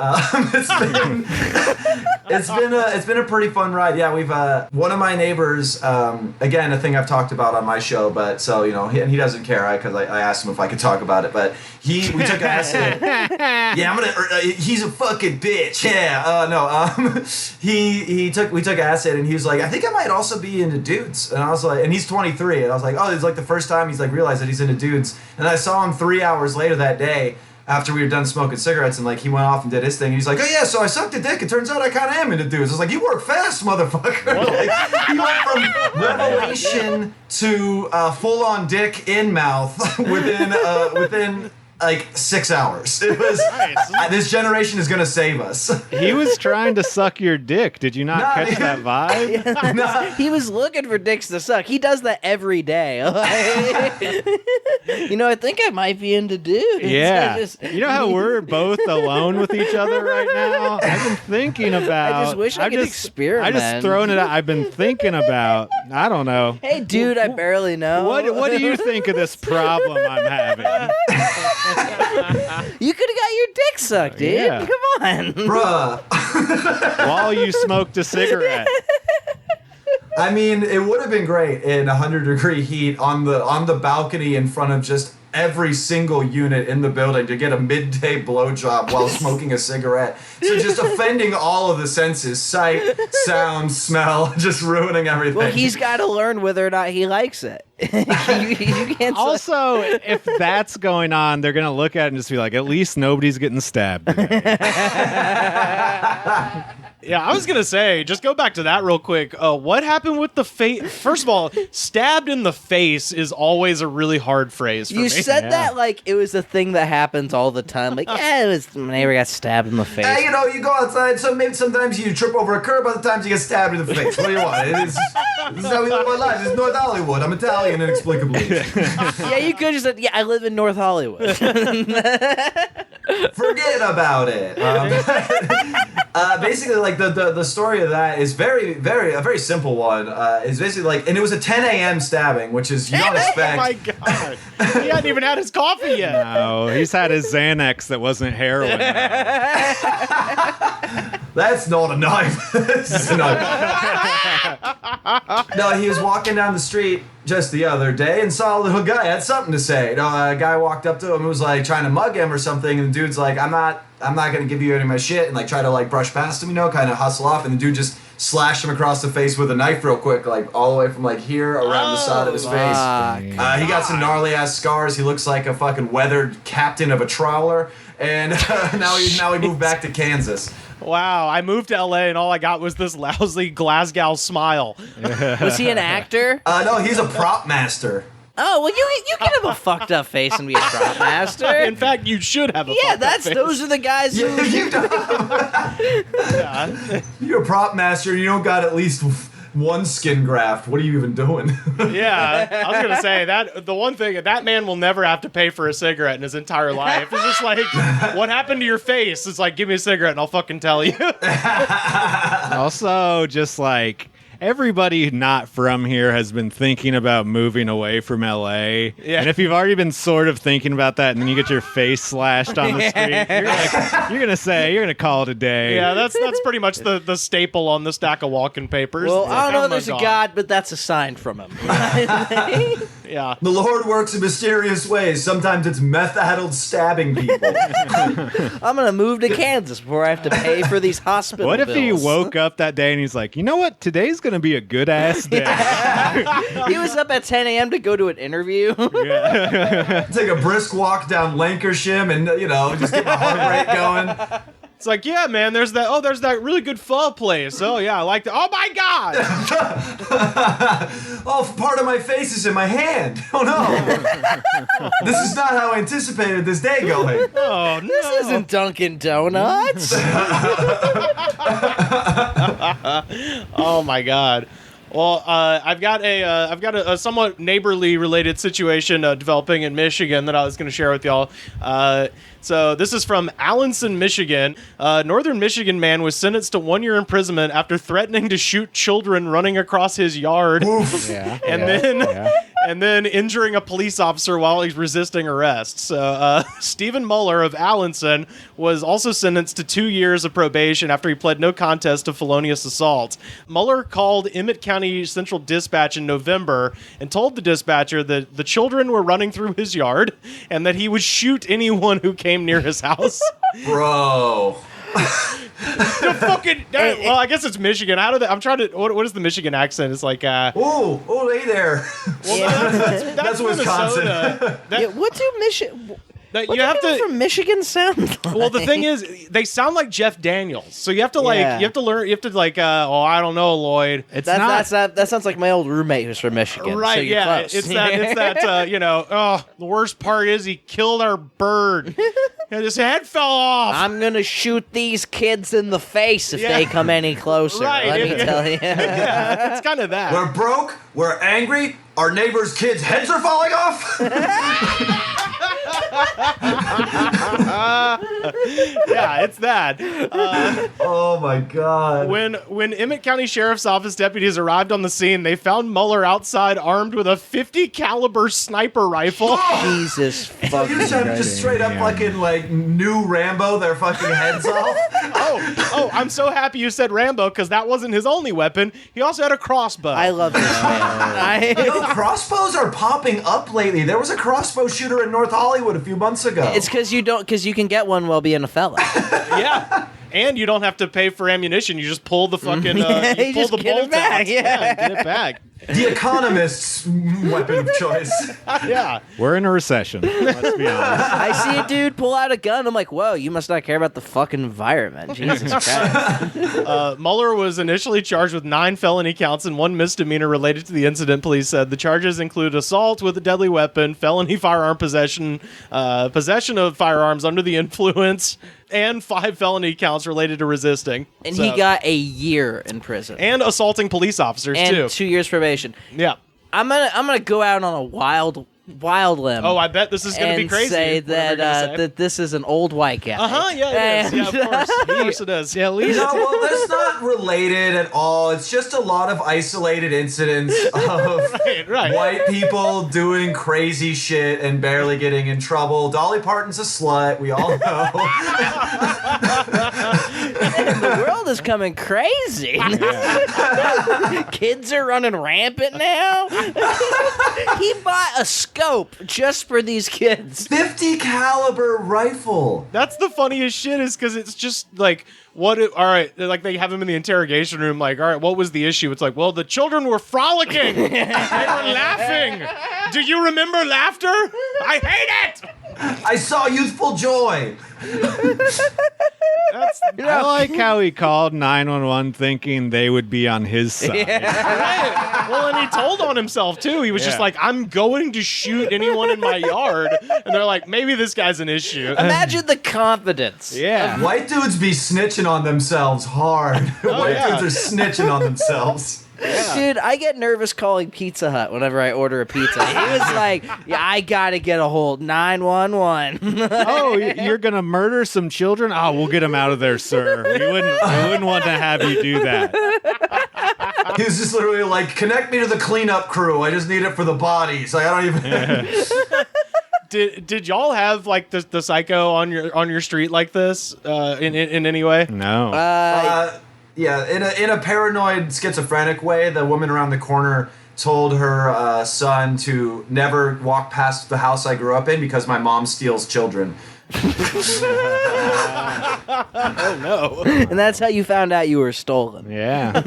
Speaker 4: it's been a pretty fun ride. Yeah, we've one of my neighbors, again, a thing I've talked about on my show, but so he doesn't care because I asked him if I could talk about it, but we took acid. Yeah, he's a fucking bitch. Yeah, we took acid and he was like, I think I might also be into dudes, and I was like, and he's 23, and I was like, oh, it's like the first time he's like realized that he's into dudes, and I saw him 3 hours later that day after we were done smoking cigarettes, and like he went off and did his thing. And he's like, oh yeah, so I sucked a dick. It turns out I kind of am into dudes. I was like, you work fast, motherfucker. Like, he went from revelation to full-on dick in mouth within like 6 hours. It was
Speaker 1: Nice.
Speaker 4: This generation is gonna save us.
Speaker 3: He was trying to suck your dick. Did you not catch that vibe?
Speaker 2: he was looking for dicks to suck. He does that every day. I think I might be into dudes.
Speaker 3: Yeah. You know how we're both alone with each other right now? I've been thinking about.
Speaker 2: I just wish I could experiment.
Speaker 3: I just thrown it out. I've been thinking about. I don't know.
Speaker 2: Hey, dude, I barely know.
Speaker 3: What do you think of this problem I'm having?
Speaker 2: You could have got your dick sucked, dude.
Speaker 3: Yeah.
Speaker 2: Come on.
Speaker 4: Bruh.
Speaker 3: While you smoked a cigarette.
Speaker 4: I mean, it would have been great in 100-degree heat on the balcony in front of just every single unit in the building to get a midday blowjob while smoking a cigarette. So just offending all of the senses: sight, sound, smell, just ruining everything.
Speaker 2: Well, he's got to learn whether or not he likes it. you can't.
Speaker 3: Also, if that's going on, they're going to look at it and just be like, at least nobody's getting stabbed today.
Speaker 1: Yeah, I was going to say, just go back to that real quick. What happened with the face? First of all, stabbed in the face is always a really hard phrase for me.
Speaker 2: You said that like it was a thing that happens all the time. Like, it was my neighbor got stabbed in the face.
Speaker 4: You know, you go outside, so maybe sometimes you trip over a curb, other times you get stabbed in the face. What do you want? This is how we live our lives. It's North Hollywood. I'm Italian, inexplicably.
Speaker 2: Yeah, you could just said, I live in North Hollywood.
Speaker 4: Forget about it. Basically, like the story of that is a very simple one. It's basically like, and it was a 10 a.m. stabbing, which is you don't expect.
Speaker 1: Oh my god! He hadn't even had his coffee yet.
Speaker 3: No, he's had his Xanax that wasn't heroin.
Speaker 4: That's not a knife. This is a knife. No, he was walking down the street just the other day and saw a little guy had something to say. A guy walked up to him and was like trying to mug him or something, and the dude's like, I'm not gonna give you any of my shit, and like try to like brush past him, kind of hustle off, and the dude just slashed him across the face with a knife real quick, like all the way from like here around the side of his face. He got some gnarly ass scars. He looks like a fucking weathered captain of a trawler, and now he moved back to Kansas.
Speaker 1: Wow, I moved to LA and all I got was this lousy Glasgow smile.
Speaker 2: Was he an actor?
Speaker 4: No, he's a prop master.
Speaker 2: Oh, well, you can have a fucked up face and be a prop master.
Speaker 1: In fact, you should have a fucked up face.
Speaker 2: Those are the guys who...
Speaker 4: You're a prop master and you don't got at least one skin graft. What are you even doing?
Speaker 1: Yeah, I was gonna say that the one thing that man will never have to pay for a cigarette in his entire life. It's just like, what happened to your face? It's like, give me a cigarette and I'll fucking tell you.
Speaker 3: Also, just like everybody not from here has been thinking about moving away from LA. Yeah. And if you've already been sort of thinking about that and then you get your face slashed on the street, you're gonna call it a day.
Speaker 1: Yeah, that's pretty much the staple on the stack of walking papers.
Speaker 2: Well, I don't know if there's a God, but that's a sign from him.
Speaker 1: Yeah.
Speaker 4: The Lord works in mysterious ways. Sometimes it's meth-addled stabbing people.
Speaker 2: I'm gonna move to Kansas before I have to pay for these hospital
Speaker 3: What if
Speaker 2: bills.
Speaker 3: he woke up that day and he's like, you know what? Today's gonna be a good ass day.
Speaker 2: He was up at 10 a.m. to go to an interview.
Speaker 4: Take a brisk walk down Lancashire and just get my heart rate going.
Speaker 1: It's like, yeah, man, there's that really good pho place. Oh, yeah, I like that. Oh, my God!
Speaker 4: Oh, part of my face is in my hand. Oh, no. This is not how I anticipated this day going.
Speaker 1: Oh, no.
Speaker 2: This isn't Dunkin' Donuts.
Speaker 1: Oh, my God. Well, I've got a somewhat neighborly related situation developing in Michigan that I was going to share with y'all. So this is from Allenson, Michigan. Northern Michigan man was sentenced to 1 year imprisonment after threatening to shoot children running across his yard, and then injuring a police officer while he's resisting arrest. So Stephen Muller of Allenson was also sentenced to 2 years of probation after he pled no contest to felonious assault. Muller called Emmett County Central Dispatch in November and told the dispatcher that the children were running through his yard and that he would shoot anyone who came near his house.
Speaker 4: Bro.
Speaker 1: Well, I guess it's Michigan. I'm trying to. What is the Michigan accent? It's like,
Speaker 4: oh, hey there.
Speaker 1: Well, that's
Speaker 4: Wisconsin.
Speaker 2: What do Michigan?
Speaker 1: That
Speaker 2: What
Speaker 1: you have to
Speaker 2: from Michigan sound like?
Speaker 1: Well, the thing is, they sound like Jeff Daniels, so you have to you have to learn, I don't know, Lloyd.
Speaker 2: That sounds like my old roommate who's from Michigan.
Speaker 1: Right?
Speaker 2: So you're
Speaker 1: yeah,
Speaker 2: close.
Speaker 1: it's that. The worst part is he killed our bird. And his head fell off.
Speaker 2: I'm gonna shoot these kids in the face if they come any closer.
Speaker 1: Right,
Speaker 2: Let me tell you.
Speaker 1: Yeah, it's kind of that.
Speaker 4: We're broke. We're angry. Our neighbors' kids' heads are falling off.
Speaker 1: Yeah, it's that.
Speaker 4: Oh my God.
Speaker 1: When Emmett County Sheriff's Office deputies arrived on the scene, they found Muller outside armed with a .50 caliber sniper rifle.
Speaker 2: Jesus fucking
Speaker 4: You said
Speaker 2: Christ.
Speaker 4: just straight up fucking like new Rambo their fucking heads off.
Speaker 1: Oh, I'm so happy you said Rambo because that wasn't his only weapon. He also had a crossbow.
Speaker 2: I love this man.
Speaker 4: Crossbows are popping up lately. There was a crossbow shooter in North Hollywood a few months ago.
Speaker 2: It's because you can get one while being a fella.
Speaker 1: Yeah. And you don't have to pay for ammunition. You just pull the fucking
Speaker 2: you
Speaker 1: pull
Speaker 2: just
Speaker 1: the
Speaker 2: get it
Speaker 1: bolt
Speaker 2: back,
Speaker 1: out.
Speaker 2: yeah.
Speaker 1: Get it back.
Speaker 4: the economist's weapon of choice.
Speaker 1: Yeah.
Speaker 3: We're in a recession. Let's be honest.
Speaker 2: I see a dude pull out a gun. I'm like, whoa, you must not care about the fucking environment. Jesus Christ.
Speaker 1: Mueller was initially charged with 9 felony counts and 1 misdemeanor related to the incident. Police said the charges include assault with a deadly weapon, felony firearm possession, possession of firearms under the influence, and 5 felony counts related to resisting.
Speaker 2: And he got a year in prison.
Speaker 1: And assaulting police officers,
Speaker 2: and
Speaker 1: too.
Speaker 2: 2 years probation.
Speaker 1: Yeah.
Speaker 2: I'm gonna go out on a wild limb.
Speaker 1: Oh, I bet this is going to be crazy.
Speaker 2: And say that this is an old white guy.
Speaker 1: Yeah, it is. Yeah, of course. Of course it is.
Speaker 3: Yeah, at least
Speaker 4: No, well, that's not related at all. It's just a lot of isolated incidents of
Speaker 1: Right.
Speaker 4: white people doing crazy shit and barely getting in trouble. Dolly Parton's a slut. We all know.
Speaker 2: The world is coming crazy. Kids are running rampant now. He bought a scope just for these kids.
Speaker 4: 50 caliber rifle.
Speaker 1: That's the funniest shit is because it's just like, all right, like they have him in the interrogation room, like, all right, what was the issue? It's like, well, the children were frolicking. They were laughing. Do you remember laughter? I hate it.
Speaker 4: I saw youthful joy.
Speaker 3: I like how he called 911 thinking they would be on his side.
Speaker 1: Right. Well, and he told on himself, too. He was just like, I'm going to shoot anyone in my yard. And they're like, maybe this guy's an issue.
Speaker 2: Imagine the confidence.
Speaker 3: Yeah.
Speaker 4: White dudes be snitching on themselves hard. White
Speaker 1: yeah.
Speaker 4: dudes are snitching on themselves.
Speaker 2: Dude, I get nervous calling Pizza Hut whenever I order a pizza. He was like, yeah, I gotta get a hold. 911.
Speaker 3: Oh, you're gonna murder some children? Oh, we'll get them out of there, sir. We wouldn't want to have you do that.
Speaker 4: He was just literally like, connect me to the cleanup crew. I just need it for the bodies. Like, I don't even...
Speaker 1: Did y'all have like the psycho on your street like this in any way?
Speaker 3: No.
Speaker 4: Yeah, in a paranoid, schizophrenic way, the woman around the corner told her son to never walk past the house I grew up in because my mom steals children.
Speaker 1: Oh no!
Speaker 2: And that's how you found out you were stolen.
Speaker 3: Yeah.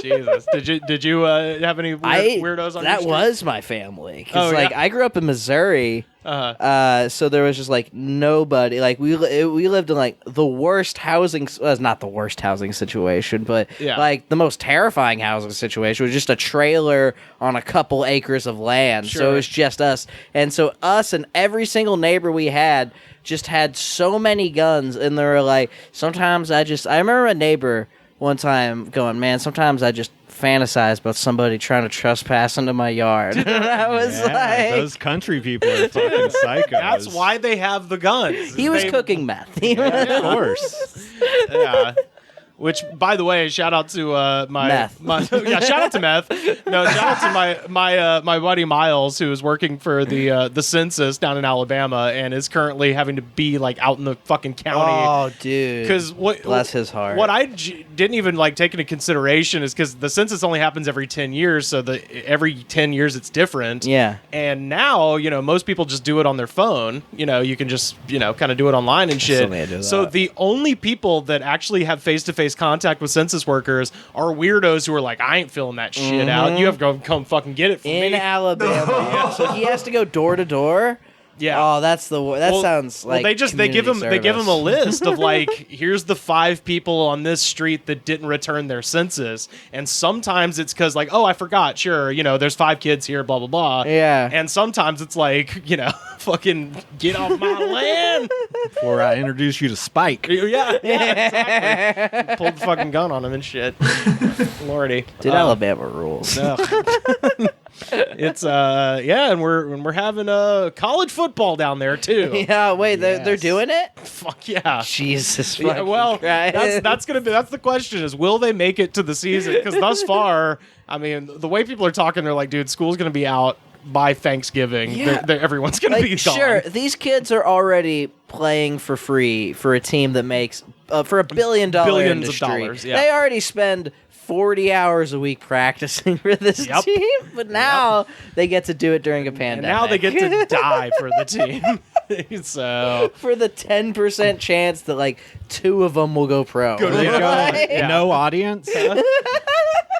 Speaker 1: Jesus, did you have any weirdos on your
Speaker 2: That
Speaker 1: street?
Speaker 2: was my family. 'Cause,
Speaker 1: Oh,
Speaker 2: like,
Speaker 1: yeah?
Speaker 2: I grew up in Missouri. So there was just like nobody. Like we lived in like the worst housing. Well, it's not the worst housing situation, but like the most terrifying housing situation was just a trailer on a couple acres of land.
Speaker 1: Sure.
Speaker 2: So it was just us, and so us and every single neighbor we had just had so many guns, and they were like, sometimes I remember a neighbor one time going, man, sometimes I just fantasize about somebody trying to trespass into my yard. And I was like...
Speaker 3: Those country people are fucking psychos.
Speaker 1: That's why they have the guns.
Speaker 2: He was cooking meth.
Speaker 3: Of course.
Speaker 1: Yeah. Which, by the way, shout out to
Speaker 2: Meth.
Speaker 1: shout out to Meth. No, shout out to my buddy Miles, who is working for the census down in Alabama and is currently having to be like out in the fucking county.
Speaker 2: Oh, dude.
Speaker 1: Because
Speaker 2: bless his heart.
Speaker 1: What I didn't even like take into consideration is because the census only happens every 10 years, so every 10 years it's different.
Speaker 2: Yeah.
Speaker 1: And now, most people just do it on their phone. You can just kind of do it online and shit.
Speaker 2: Still need to do
Speaker 1: So
Speaker 2: that.
Speaker 1: the only people that actually have face-to-face contact with census workers are weirdos who are like, I ain't filling that shit out. You have to come fucking get it from
Speaker 2: in
Speaker 1: me.
Speaker 2: Alabama. So he has to go door to door.
Speaker 1: Yeah.
Speaker 2: Oh, that sounds like
Speaker 1: they give him a list of like, here's the 5 people on this street that didn't return their census, and sometimes it's because like, oh, I forgot. Sure, there's 5 kids here, blah blah blah.
Speaker 2: Yeah.
Speaker 1: And sometimes it's like, fucking get off my land.
Speaker 3: Before I introduce you to Spike.
Speaker 1: Yeah, exactly. Pulled the fucking gun on him and shit. Lordy,
Speaker 2: Dude, Alabama rules.
Speaker 1: It's and we're having college football down there too.
Speaker 2: Yeah, wait, they're doing it?
Speaker 1: Fuck yeah.
Speaker 2: Jesus
Speaker 1: Yeah,
Speaker 2: fucking
Speaker 1: well,
Speaker 2: Christ.
Speaker 1: that's the question is, will they make it to the season? Because thus far, I mean, the way people are talking, they're like, dude, school's gonna be out by Thanksgiving.
Speaker 2: Yeah.
Speaker 1: Everyone's gonna be gone.
Speaker 2: Sure, these kids are already playing for free for a team that makes for a $1 billion
Speaker 1: Billions
Speaker 2: industry.
Speaker 1: of dollars, yeah.
Speaker 2: They already spend 40 hours a week practicing for this
Speaker 1: Yep.
Speaker 2: team, but now they get to do it during a pandemic.
Speaker 1: And now they get to die for the team. So
Speaker 2: for the 10% chance that like 2 of them will go pro.
Speaker 3: No audience.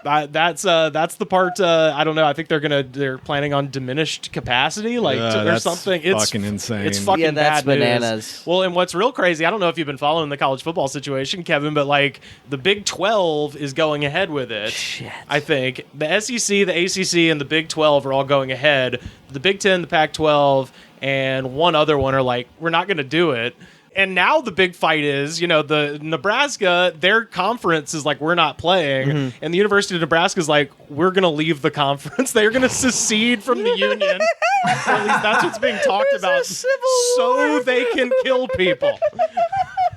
Speaker 1: That's the part. I don't know. I think they're planning on diminished capacity, like or
Speaker 3: that's
Speaker 1: something. It's
Speaker 3: fucking insane.
Speaker 1: It's fucking
Speaker 2: that's
Speaker 1: bad
Speaker 2: bananas.
Speaker 1: news. Well, and what's real crazy, I don't know if you've been following the college football situation, Kevin, but like the Big 12 is going ahead with it.
Speaker 2: Shit.
Speaker 1: I think the SEC, the ACC, and the Big 12 are all going ahead. The Big 10, the Pac-12, and one other one are like, we're not going to do it. And now the big fight is, the Nebraska, their conference is like, we're not playing. And the University of Nebraska is like, we're going to leave the conference. They're going to secede from the union. Or at least that's what's being talked about. So they can kill people.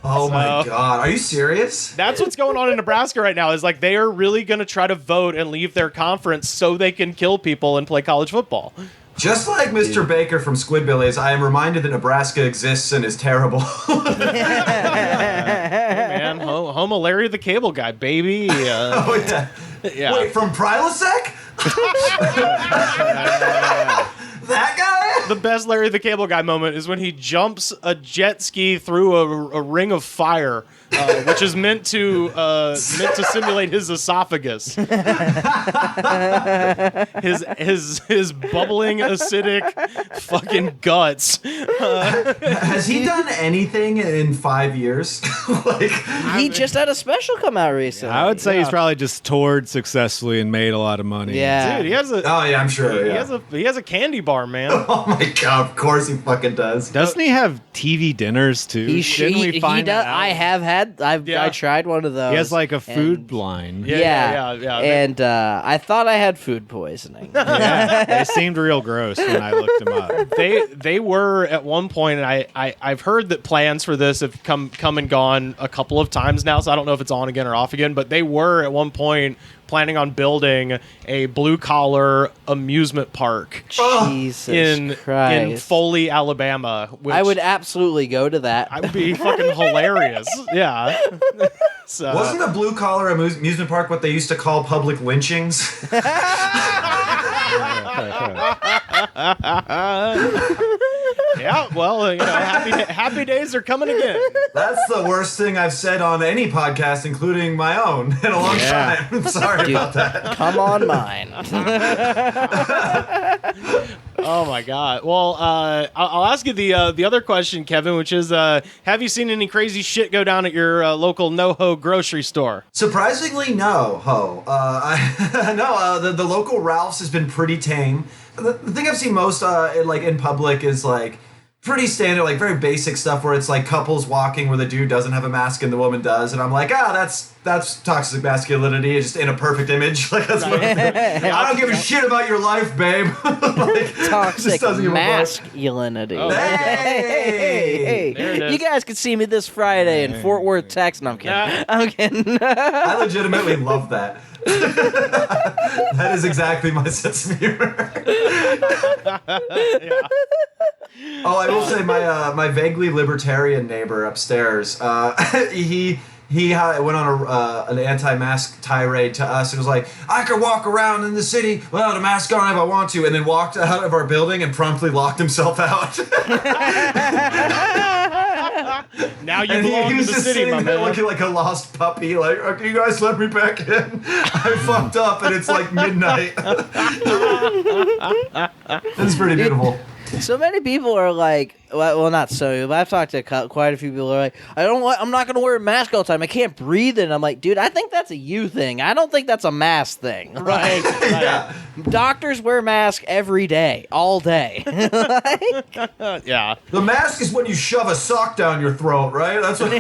Speaker 4: Oh my God. Are you serious?
Speaker 1: That's what's going on in Nebraska right now is like they are really going to try to vote and leave their conference so they can kill people and play college football.
Speaker 4: Just like Mr. Baker from Squidbillies, I am reminded that Nebraska exists and is terrible.
Speaker 1: Man, Homo Larry the Cable Guy, baby.
Speaker 4: Oh, yeah. Wait, from Prilosec? That guy?
Speaker 1: The best Larry the Cable Guy moment is when he jumps a jet ski through a ring of fire, which is meant to simulate his esophagus. his bubbling acidic fucking guts.
Speaker 4: Has he done anything in 5 years?
Speaker 2: He just had a special come out recently.
Speaker 3: I would say he's probably just toured successfully and made a lot of money.
Speaker 2: Yeah.
Speaker 1: Dude, he has a.
Speaker 4: Oh yeah, I'm sure. Yeah.
Speaker 1: He has a candy bar, man.
Speaker 4: Oh my God! Of course he fucking does.
Speaker 3: Doesn't he have TV dinners too?
Speaker 2: He
Speaker 3: find
Speaker 2: does.
Speaker 3: that out?
Speaker 2: I have had. I tried one of those.
Speaker 3: He has like a food line.
Speaker 1: Yeah.
Speaker 2: And I thought I had food poisoning.
Speaker 3: Yeah, they seemed real gross when I looked them up.
Speaker 1: They were at one point, and I've heard that plans for this have come and gone a couple of times now, so I don't know if it's on again or off again, but they were at one point planning on building a blue-collar amusement park
Speaker 2: Jesus
Speaker 1: in Foley, Alabama. Which
Speaker 2: I would absolutely go to that.
Speaker 1: I would be fucking hilarious. Yeah. So,
Speaker 4: Wasn't a blue-collar amusement park what they used to call public lynchings?
Speaker 1: yeah, well, happy days are coming again.
Speaker 4: That's the worst thing I've said on any podcast, including my own, in a long time. I'm sorry about that.
Speaker 2: Come on mine.
Speaker 1: Oh my God. Well, I'll ask you the other question, Kevin, which is, have you seen any crazy shit go down at your local NoHo grocery store?
Speaker 4: Surprisingly, no, ho. The local Ralph's has been pretty tame. The thing I've seen most in public is like pretty standard, like very basic stuff where it's like couples walking where the dude doesn't have a mask and the woman does, and I'm like, that's toxic masculinity, just in a perfect image. Like that's what I'm doing. I don't give a shit about your life, babe.
Speaker 2: Toxic masculinity.
Speaker 1: Oh,
Speaker 2: Hey.
Speaker 1: There it is.
Speaker 2: You guys can see me this Friday in Fort Worth, Texas. No, I'm kidding. I'm kidding.
Speaker 4: I legitimately love that. That is exactly my sense of humor. Oh, I will say my vaguely libertarian neighbor upstairs, he went on an anti-mask tirade to us and was like, I could walk around in the city without a mask on if I want to, and then walked out of our building and promptly locked himself out.
Speaker 1: Now you belong
Speaker 4: he
Speaker 1: to
Speaker 4: was
Speaker 1: the
Speaker 4: just
Speaker 1: city,
Speaker 4: sitting
Speaker 1: my
Speaker 4: there
Speaker 1: man.
Speaker 4: looking like a lost puppy, like, oh, can you guys let me back in? I fucked up and it's like midnight. It's pretty beautiful.
Speaker 2: So many people are like, well, not so, but I've talked to quite a few people who are like, I'm not going to wear a mask all the time. I can't breathe. And I'm like, dude, I think that's a you thing. I don't think that's a mask thing.
Speaker 1: Right.
Speaker 4: Yeah.
Speaker 2: Doctors wear masks every day, all day.
Speaker 1: Yeah.
Speaker 4: The mask is when you shove a sock down your throat, right? That's what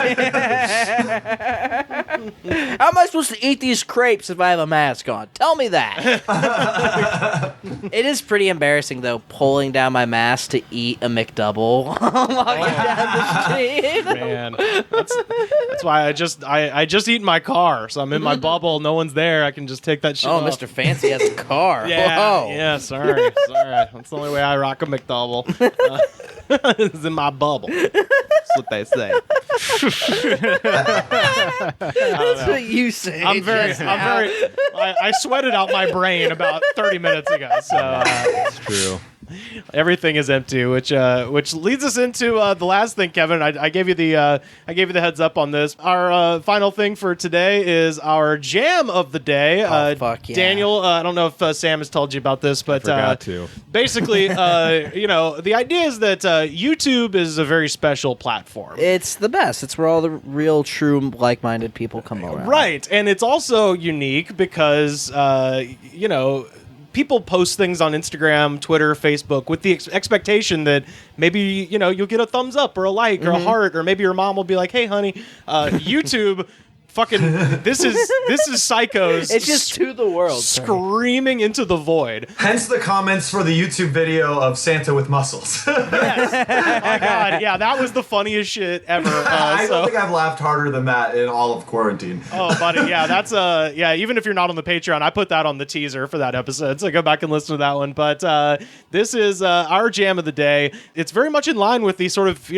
Speaker 2: How am I supposed to eat these crepes if I have a mask on? Tell me that. It is pretty embarrassing, though, pulling down my mask to eat a McDouble walking down the street.
Speaker 1: Man, that's why I just eat in my car, so I'm in my bubble. No one's there. I can just take that shit
Speaker 2: Oh,
Speaker 1: off.
Speaker 2: Mr. Fancy has a car.
Speaker 1: Yeah,
Speaker 2: Whoa.
Speaker 1: yeah. Sorry. That's the only way I rock a McDouble. It's in my bubble. That's what they say.
Speaker 2: That's what you say.
Speaker 1: I sweated out my brain about 30 minutes ago. So
Speaker 3: It's true.
Speaker 1: Everything is empty, which leads us into the last thing, Kevin. I gave you the heads up on this. Our final thing for today is our jam of the day.
Speaker 2: Fuck yeah.
Speaker 1: Daniel, I don't know if Sam has told you about this, but
Speaker 3: Forgot to.
Speaker 1: basically, the idea is that YouTube is a very special platform.
Speaker 2: It's the best. It's where all the real, true, like-minded people come around.
Speaker 1: Right, and it's also unique because people post things on Instagram, Twitter, Facebook with the expectation that maybe, you'll get a thumbs up or a like or a heart, or maybe your mom will be like, hey, honey, YouTube, fucking, this is psychos.
Speaker 2: It's just to the world.
Speaker 1: Screaming into the void.
Speaker 4: Hence the comments for the YouTube video of Santa with muscles.
Speaker 1: Yes. Oh, God. Yeah, that was the funniest shit ever.
Speaker 4: I don't think I've laughed harder than that in all of quarantine.
Speaker 1: Oh, buddy, yeah, that's even if you're not on the Patreon, I put that on the teaser for that episode, so go back and listen to that one. But this is our jam of the day. It's very much in line with the sort of,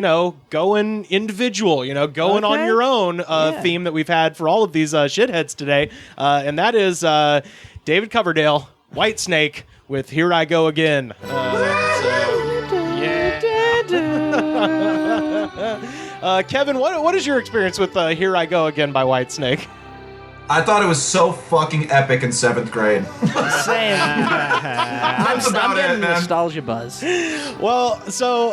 Speaker 1: going individual, going on your own theme that we've had for all of these shitheads today, and that is David Coverdale, Whitesnake, with Here I Go Again. Kevin, what is your experience with Here I Go Again by Whitesnake?
Speaker 4: I thought it was so fucking epic in 7th grade.
Speaker 2: Same. I'm
Speaker 4: about
Speaker 2: getting
Speaker 4: it, man.
Speaker 2: nostalgia buzz.
Speaker 1: Well, so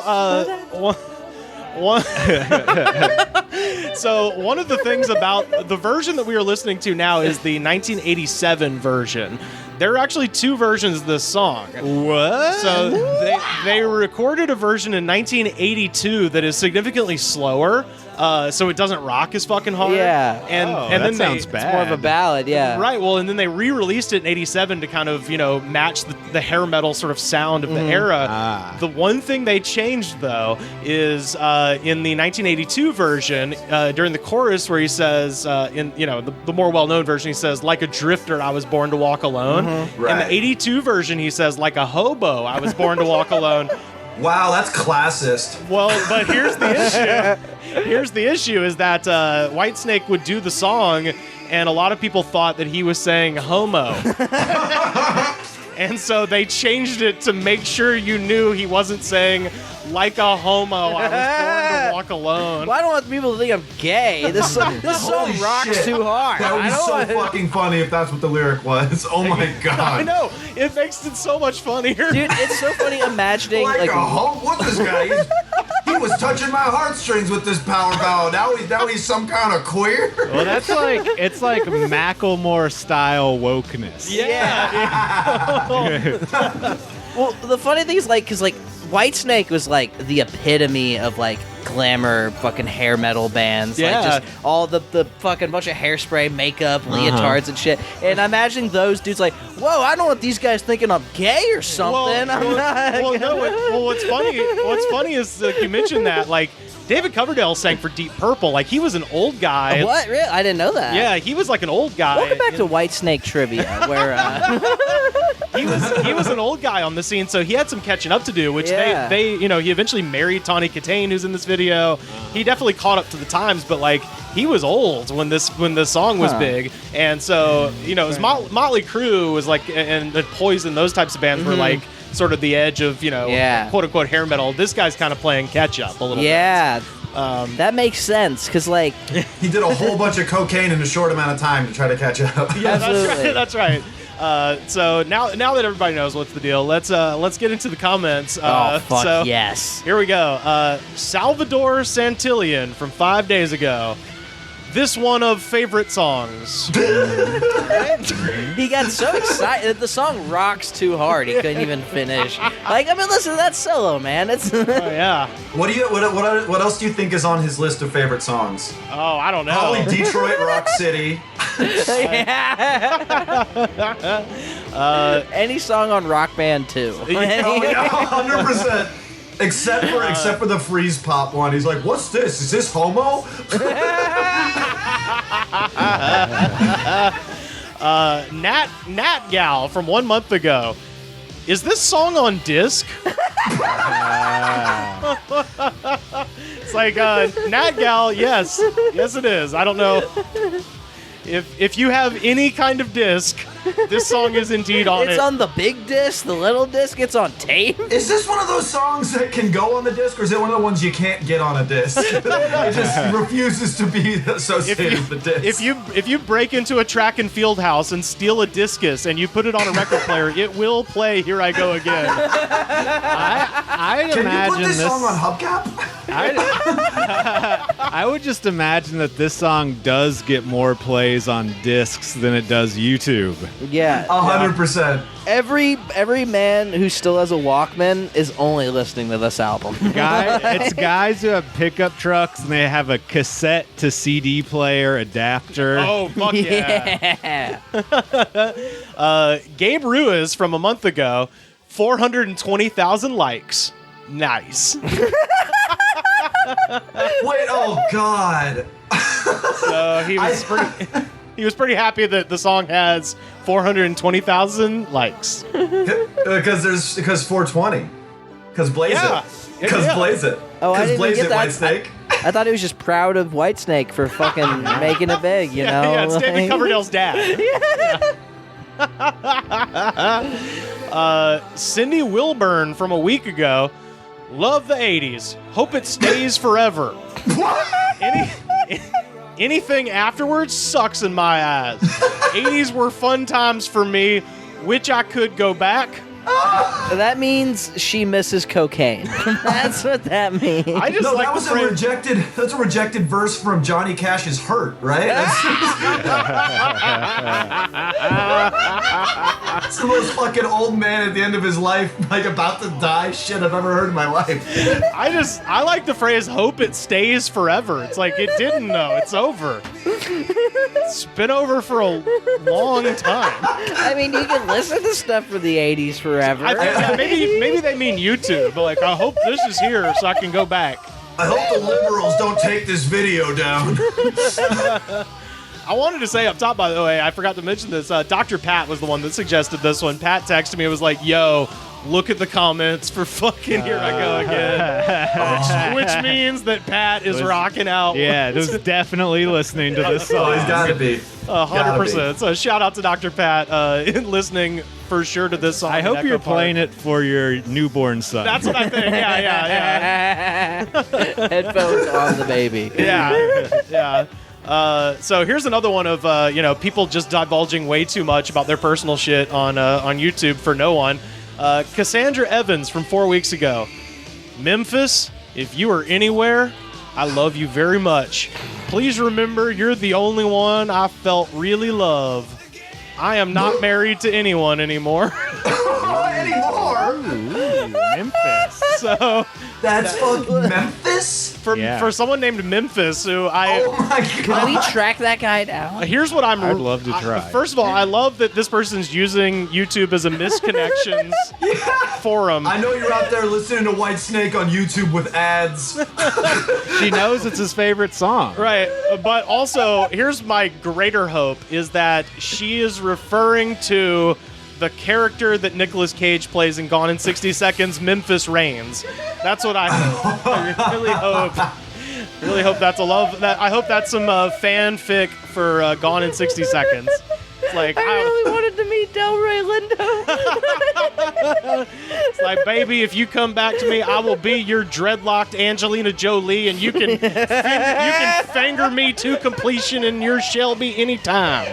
Speaker 1: so one of the things about the version that we are listening to now is the 1987 version. There are actually two versions of this song.
Speaker 3: What?
Speaker 1: So they recorded a version in 1982 that is significantly slower, so it doesn't rock as fucking hard.
Speaker 2: Yeah.
Speaker 1: And then
Speaker 3: sounds bad.
Speaker 2: It's more of a ballad, yeah.
Speaker 1: Right, well, and then they re-released it in 87 to kind of, match the hair metal sort of sound of the era. The one thing they changed, though, is in the 1982 version, during the chorus where he says, the more well-known version, he says, like a drifter, I was born to walk alone.
Speaker 4: Right.
Speaker 1: In the 82 version, he says, like a hobo, I was born to walk alone.
Speaker 4: Wow, that's classist.
Speaker 1: Well, but here's the issue. Here's the issue is that Whitesnake would do the song, and a lot of people thought that he was saying homo. And so they changed it to make sure you knew he wasn't saying, like a homo, I was born to walk alone.
Speaker 2: Well, I don't want people to think I'm gay. This song
Speaker 4: Holy
Speaker 2: rocks
Speaker 4: shit.
Speaker 2: too hard.
Speaker 4: That would be so fucking funny if that's what the lyric was. Oh my god.
Speaker 1: I know. It makes it so much funnier.
Speaker 2: Dude, it's so funny imagining
Speaker 4: Like a what's this guy? He was touching my heartstrings with this power ballad. Now he's some kind of queer.
Speaker 3: Well, it's like Macklemore style wokeness.
Speaker 1: Yeah.
Speaker 2: Well, the funny thing is, because Whitesnake was the epitome of glamour fucking hair metal bands.
Speaker 1: Yeah.
Speaker 2: Just all the fucking bunch of hairspray, makeup, leotards and shit. And I'm imagining those dudes whoa, I don't want these guys thinking I'm gay or something.
Speaker 1: What's funny is you mentioned that David Coverdale sang for Deep Purple. He was an old guy.
Speaker 2: What? Really? I didn't know that.
Speaker 1: Yeah, he was an old guy.
Speaker 2: Welcome back to Whitesnake trivia, where
Speaker 1: he was an old guy on the scene, so he had some catching up to do. Which they he eventually married Tawny Katane, who's in this video. He definitely caught up to the times, but he was old when this song was big, and so it was Motley Crue was and Poison, those types of bands were sort of the edge of quote unquote hair metal. This guy's kind of playing catch up a little bit.
Speaker 2: Yeah, that makes sense because
Speaker 4: he did a whole bunch of cocaine in a short amount of time to try to catch up.
Speaker 1: Yeah, that's right. So now that everybody knows what's the deal, let's get into the comments.
Speaker 2: Yes.
Speaker 1: Here we go. Salvador Santillan from 5 days ago. This one of favorite songs.
Speaker 2: He got so excited. The song rocks too hard. He couldn't even finish. Listen to that solo, man. It's
Speaker 1: Oh yeah.
Speaker 4: What else do you think is on his list of favorite songs?
Speaker 1: Oh, I don't know.
Speaker 4: Probably Detroit Rock City.
Speaker 2: Any song on Rock Band 2.
Speaker 4: Oh yeah, 100%. Except for the Freeze Pop one. He's like, what's this? Is this homo?
Speaker 1: Nat Gal from 1 month ago. Is this song on disc? It's Nat Gal, yes it is. I don't know. if you have any kind of disc, this song is indeed on
Speaker 2: It's
Speaker 1: it.
Speaker 2: on the big disc, the little disc. It's on tape.
Speaker 4: Is this one of those songs that can go on the disc, or is it one of the ones you can't get on a disc? It just refuses to be associated with the disc.
Speaker 1: If you break into a track and field house and steal a discus and you put it on a record player, it will play "Here I Go Again."
Speaker 3: I'd
Speaker 4: Can
Speaker 3: imagine
Speaker 4: you put this
Speaker 3: this
Speaker 4: song on Hubcap?
Speaker 3: I would just imagine that this song does get more plays on discs than it does YouTube.
Speaker 2: Yeah.
Speaker 4: 100%.
Speaker 2: Every man who still has a Walkman is only listening to this album.
Speaker 3: It's guys who have pickup trucks and they have a cassette to CD player adapter.
Speaker 1: Oh, fuck yeah. Gabe Ruiz from a month ago, 420,000 likes. Nice.
Speaker 4: Wait, oh God.
Speaker 1: So he was pretty happy that the song has 420,000 likes.
Speaker 4: Because 420. Because Blaze
Speaker 1: Yeah.
Speaker 4: It. Because
Speaker 1: Yeah.
Speaker 4: Blaze It.
Speaker 2: Oh, I
Speaker 4: Because
Speaker 2: didn't
Speaker 4: Blaze
Speaker 2: get
Speaker 4: It,
Speaker 2: that.
Speaker 4: Whitesnake.
Speaker 2: I thought he was just proud of Whitesnake for fucking making it big, you know?
Speaker 1: Yeah, it's David
Speaker 2: like-
Speaker 1: Coverdale's dad. Cindy Wilburn from a week ago. Love the 80s. Hope it stays forever. Anything afterwards sucks in my eyes. 80s were fun times for me, which I could go back.
Speaker 2: That means she misses cocaine. That's what that means.
Speaker 1: I just
Speaker 4: No,
Speaker 1: like
Speaker 4: that
Speaker 1: the
Speaker 4: was
Speaker 1: phrase.
Speaker 4: that's a rejected verse from Johnny Cash's Hurt, right? That's the most fucking old man at the end of his life, like about to die shit I've ever heard in my life.
Speaker 1: I like the phrase "hope it stays forever." It's like it didn't though. It's over. It's been over for a long time.
Speaker 2: I mean, you can listen to stuff from the 80s forever.
Speaker 1: I think yeah, maybe they mean YouTube, but like I hope this is here so I can go back.
Speaker 4: I hope the liberals don't take this video down.
Speaker 1: I wanted to say up top, by the way, I forgot to mention this. Dr. Pat was the one that suggested this one. Pat texted me. It was like, "Yo, look at the comments for fucking Here I Go Again," which means that Pat is rocking out.
Speaker 3: Yeah, it was definitely listening to this
Speaker 4: Oh,
Speaker 3: song.
Speaker 4: he's gotta be.
Speaker 1: 100%. So shout out to Dr. Pat listening for sure to this song.
Speaker 3: I hope
Speaker 1: Echo
Speaker 3: you're
Speaker 1: Park.
Speaker 3: playing it for your newborn son.
Speaker 1: That's what I think. Yeah.
Speaker 2: Headphones on the baby.
Speaker 1: Yeah. So here's another one of people just divulging way too much about their personal shit on YouTube for no one. Cassandra Evans from 4 weeks ago. Memphis, if you are anywhere, I love you very much. Please remember you're the only one I felt really love. I am not married to anyone anymore.
Speaker 4: Anymore?
Speaker 3: Memphis.
Speaker 1: So
Speaker 4: That's fucking Memphis?
Speaker 1: for someone named Memphis, who
Speaker 4: Oh my
Speaker 2: Can
Speaker 4: god.
Speaker 2: we track that guy down?
Speaker 1: here's what I'm.
Speaker 3: I'd love to try.
Speaker 1: First of all, I love that this person's using YouTube as a misconnections forum.
Speaker 4: I know you're out there listening to Whitesnake on YouTube with ads.
Speaker 3: She knows it's his favorite song.
Speaker 1: Right, but also here's my greater hope is that she is referring to the character that Nicolas Cage plays in Gone in 60 Seconds, Memphis Reigns. That's what I hope. I really hope that's a love. I hope that's some fanfic for Gone in 60 Seconds. It's like
Speaker 2: I really wanted to meet Delroy Lindo.
Speaker 1: it's like, baby, if you come back to me, I will be your dreadlocked Angelina Jolie, and you can finger me to completion in your Shelby anytime.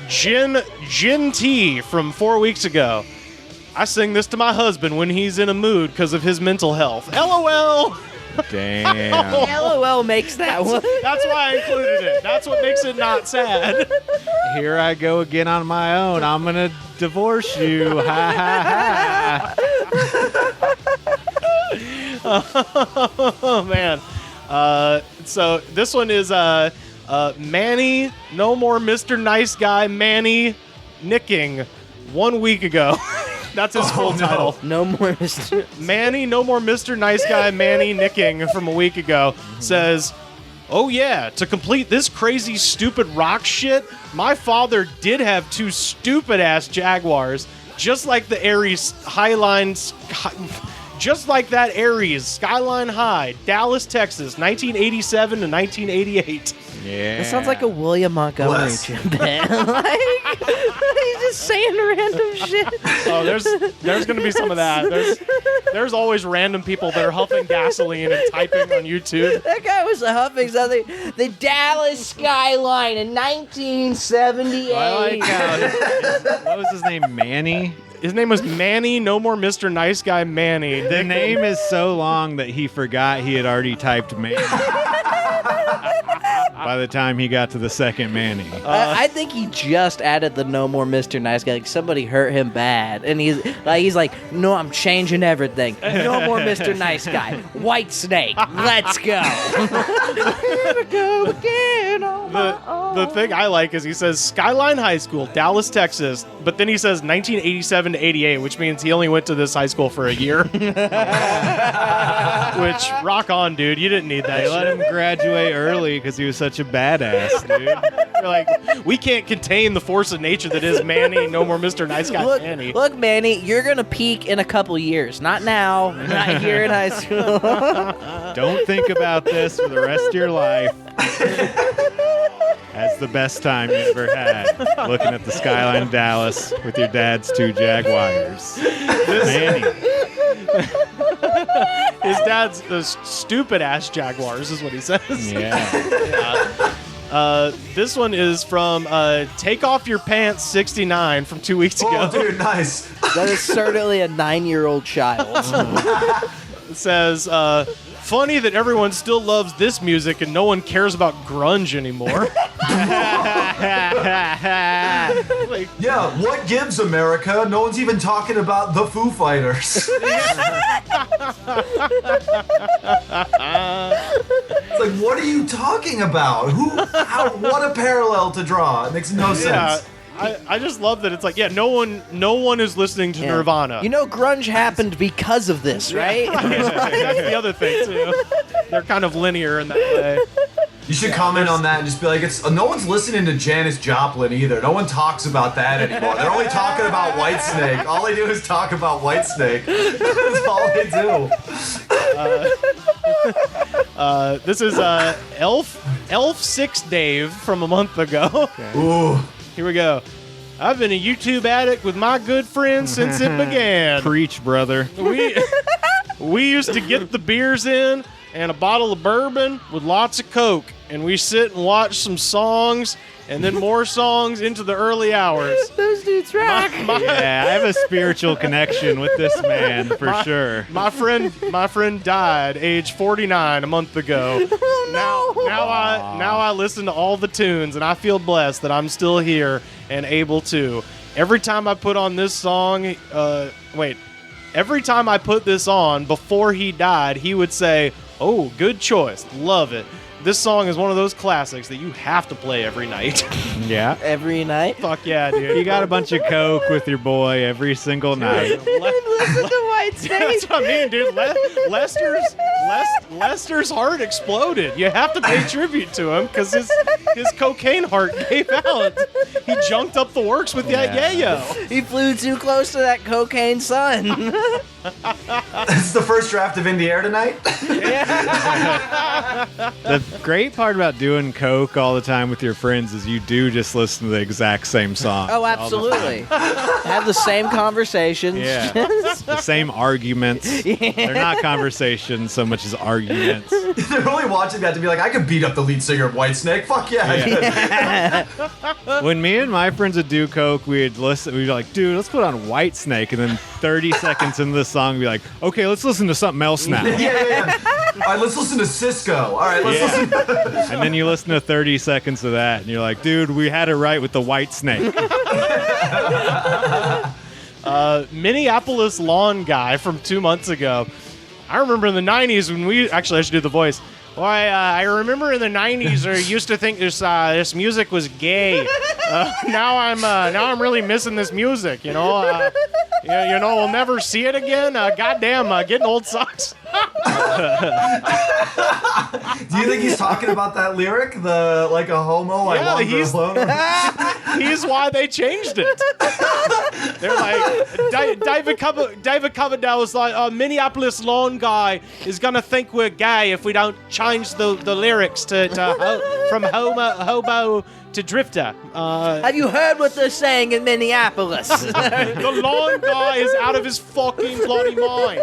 Speaker 1: Jin T from 4 weeks ago. I sing this to my husband when he's in a mood because of his mental health. LOL.
Speaker 3: Damn.
Speaker 2: LOL makes that one.
Speaker 1: That's why I included it. That's what makes it not sad.
Speaker 3: Here I go again on my own. I'm gonna divorce you. Ha ha ha.
Speaker 1: Oh man. So this one is Manny, no more Mr. Nice Guy, Manny nicking 1 week ago. That's his full title.
Speaker 2: No more Mr.
Speaker 1: Manny, no more Mr. Nice Guy, Manny nicking from a week ago says, "Oh yeah, to complete this crazy stupid rock shit, my father did have two stupid ass Jaguars, just like the Aries Highline Just like that Aries, Skyline High, Dallas, Texas, 1987 to 1988.
Speaker 3: Yeah.
Speaker 2: It sounds like a William Montgomery gym band. Like, he's just saying random shit.
Speaker 1: Oh, there's going to be some of that. There's always random people that are huffing gasoline and typing on YouTube.
Speaker 2: That guy was huffing something. The Dallas Skyline in 1978.
Speaker 3: I like what was his name? Manny?
Speaker 1: His name was Manny, no more Mr. Nice Guy Manny.
Speaker 3: The name is so long that he forgot he had already typed Manny. By the time he got to the second Manny.
Speaker 2: I think he just added the no more Mr. Nice Guy. Like somebody hurt him bad. And he's like, no, I'm changing everything. No more Mr. Nice Guy. White Snake. Let's go. Here we go again on my own.
Speaker 1: The thing I like is he says Skyline High School, Dallas, Texas, but then he says 1987 to 88, which means he only went to this high school for a year. Which, rock on, dude. You didn't need that
Speaker 3: They
Speaker 1: shit.
Speaker 3: let him graduate early because he was such a badass, dude.
Speaker 1: You're like, we can't contain the force of nature that is Manny, no more Mr. Nice Guy Manny.
Speaker 2: Look, Manny, you're going to peak in a couple years. Not now. Not here in high school.
Speaker 3: Don't think about this for the rest of your life. That's the best time you ever had, looking at the skyline of Dallas with your dad's 2 Jaguars. Manny.
Speaker 1: His dad's the stupid-ass Jaguars is what he says.
Speaker 3: Yeah.
Speaker 1: This one is from Take Off Your Pants 69 from 2 weeks ago.
Speaker 4: Oh, dude, nice.
Speaker 2: That is certainly a 9-year-old child.
Speaker 1: It says, funny that everyone still loves this music and no one cares about grunge anymore. Like,
Speaker 4: Yeah, what gives, America? No one's even talking about the Foo Fighters. It's like, what are you talking about? What a parallel to draw. It makes no
Speaker 1: yeah,
Speaker 4: sense.
Speaker 1: I just love that it's like, yeah, no one is listening to Nirvana.
Speaker 2: You know, grunge happened because of this, right?
Speaker 1: That's the other thing, too. They're kind of linear in that way.
Speaker 4: You should comment on that and just be like, no one's listening to Janis Joplin either. No one talks about that anymore. They're only talking about Whitesnake. All they do is talk about Whitesnake. That's all they do.
Speaker 1: This is Elf 6 Dave from a month ago.
Speaker 4: Ooh.
Speaker 1: Here we go. I've been a YouTube addict with my good friends since it began.
Speaker 3: Preach, brother.
Speaker 1: We used to get the beers in and a bottle of bourbon with lots of Coke, and we sit and watch some songs and then more songs into the early hours.
Speaker 2: Those dudes rock.
Speaker 3: Yeah, I have a spiritual connection with this man for sure.
Speaker 1: My friend died age 49 a month ago. Now I listen to all the tunes and I feel blessed that I'm still here and able to. Every time I put on this song, every time I put this on before he died, he would say, "Oh, good choice. Love it. This song is one of those classics that you have to play every night."
Speaker 3: Yeah.
Speaker 2: Every night.
Speaker 1: Fuck yeah, dude.
Speaker 3: You got a bunch of Coke with your boy every single night.
Speaker 2: Listen to White Snake.
Speaker 1: That's what I mean, dude. Lester's heart exploded. You have to pay tribute to him because his cocaine heart gave out. He junked up the works with that yayo.
Speaker 2: He flew too close to that cocaine sun.
Speaker 4: This is the first draft of In the Air tonight.
Speaker 3: The great part about doing Coke all the time with your friends is you do just listen to the exact same song.
Speaker 2: Oh, absolutely. Have the same conversations.
Speaker 3: Yeah. The same arguments. They're not conversations so much as arguments.
Speaker 4: They're only watching that to be like, I could beat up the lead singer of Whitesnake. Fuck yeah.
Speaker 3: When me and my friends would do Coke, we'd be like, dude, let's put on Whitesnake. And then 30 seconds into the song, we'd be like, okay, let's listen to something else now.
Speaker 4: Yeah. All right, let's listen to Cisco. All right, let's listen.
Speaker 3: And then you listen to 30 seconds of that, and you're like, dude, we had it right with the Whitesnake.
Speaker 1: Minneapolis lawn guy from 2 months ago. I remember in the 90s when I should do the voice. Well, I remember in the 90s I used to think this music was gay. Now I'm really missing this music, you know. We'll never see it again. Goddamn, getting old sucks.
Speaker 4: Do you think he's talking about that lyric? The like a homo?
Speaker 1: Yeah,
Speaker 4: I want
Speaker 1: he's
Speaker 4: alone.
Speaker 1: why they changed it. They're like, David Coverdale was like, Minneapolis lawn guy is going to think we're gay if we don't change the lyrics from hobo to drifter.
Speaker 2: Have you heard what they're saying in Minneapolis?
Speaker 1: The lawn guy is out of his fucking bloody mind.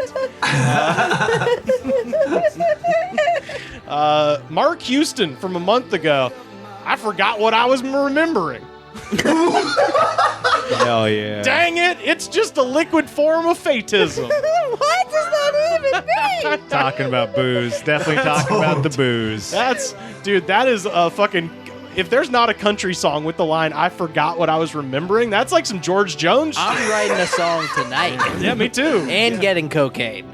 Speaker 1: Mark Houston from a month ago. I forgot what I was remembering.
Speaker 3: Hell yeah.
Speaker 1: Dang it, it's just a liquid form of fatism.
Speaker 2: What does that even mean?
Speaker 3: Talking about booze. Definitely talking about the booze.
Speaker 1: That is a fucking... If there's not a country song with the line, I forgot what I was remembering, that's like some George Jones shit.
Speaker 2: I'm writing a song tonight.
Speaker 1: Yeah, me too.
Speaker 2: And getting cocaine.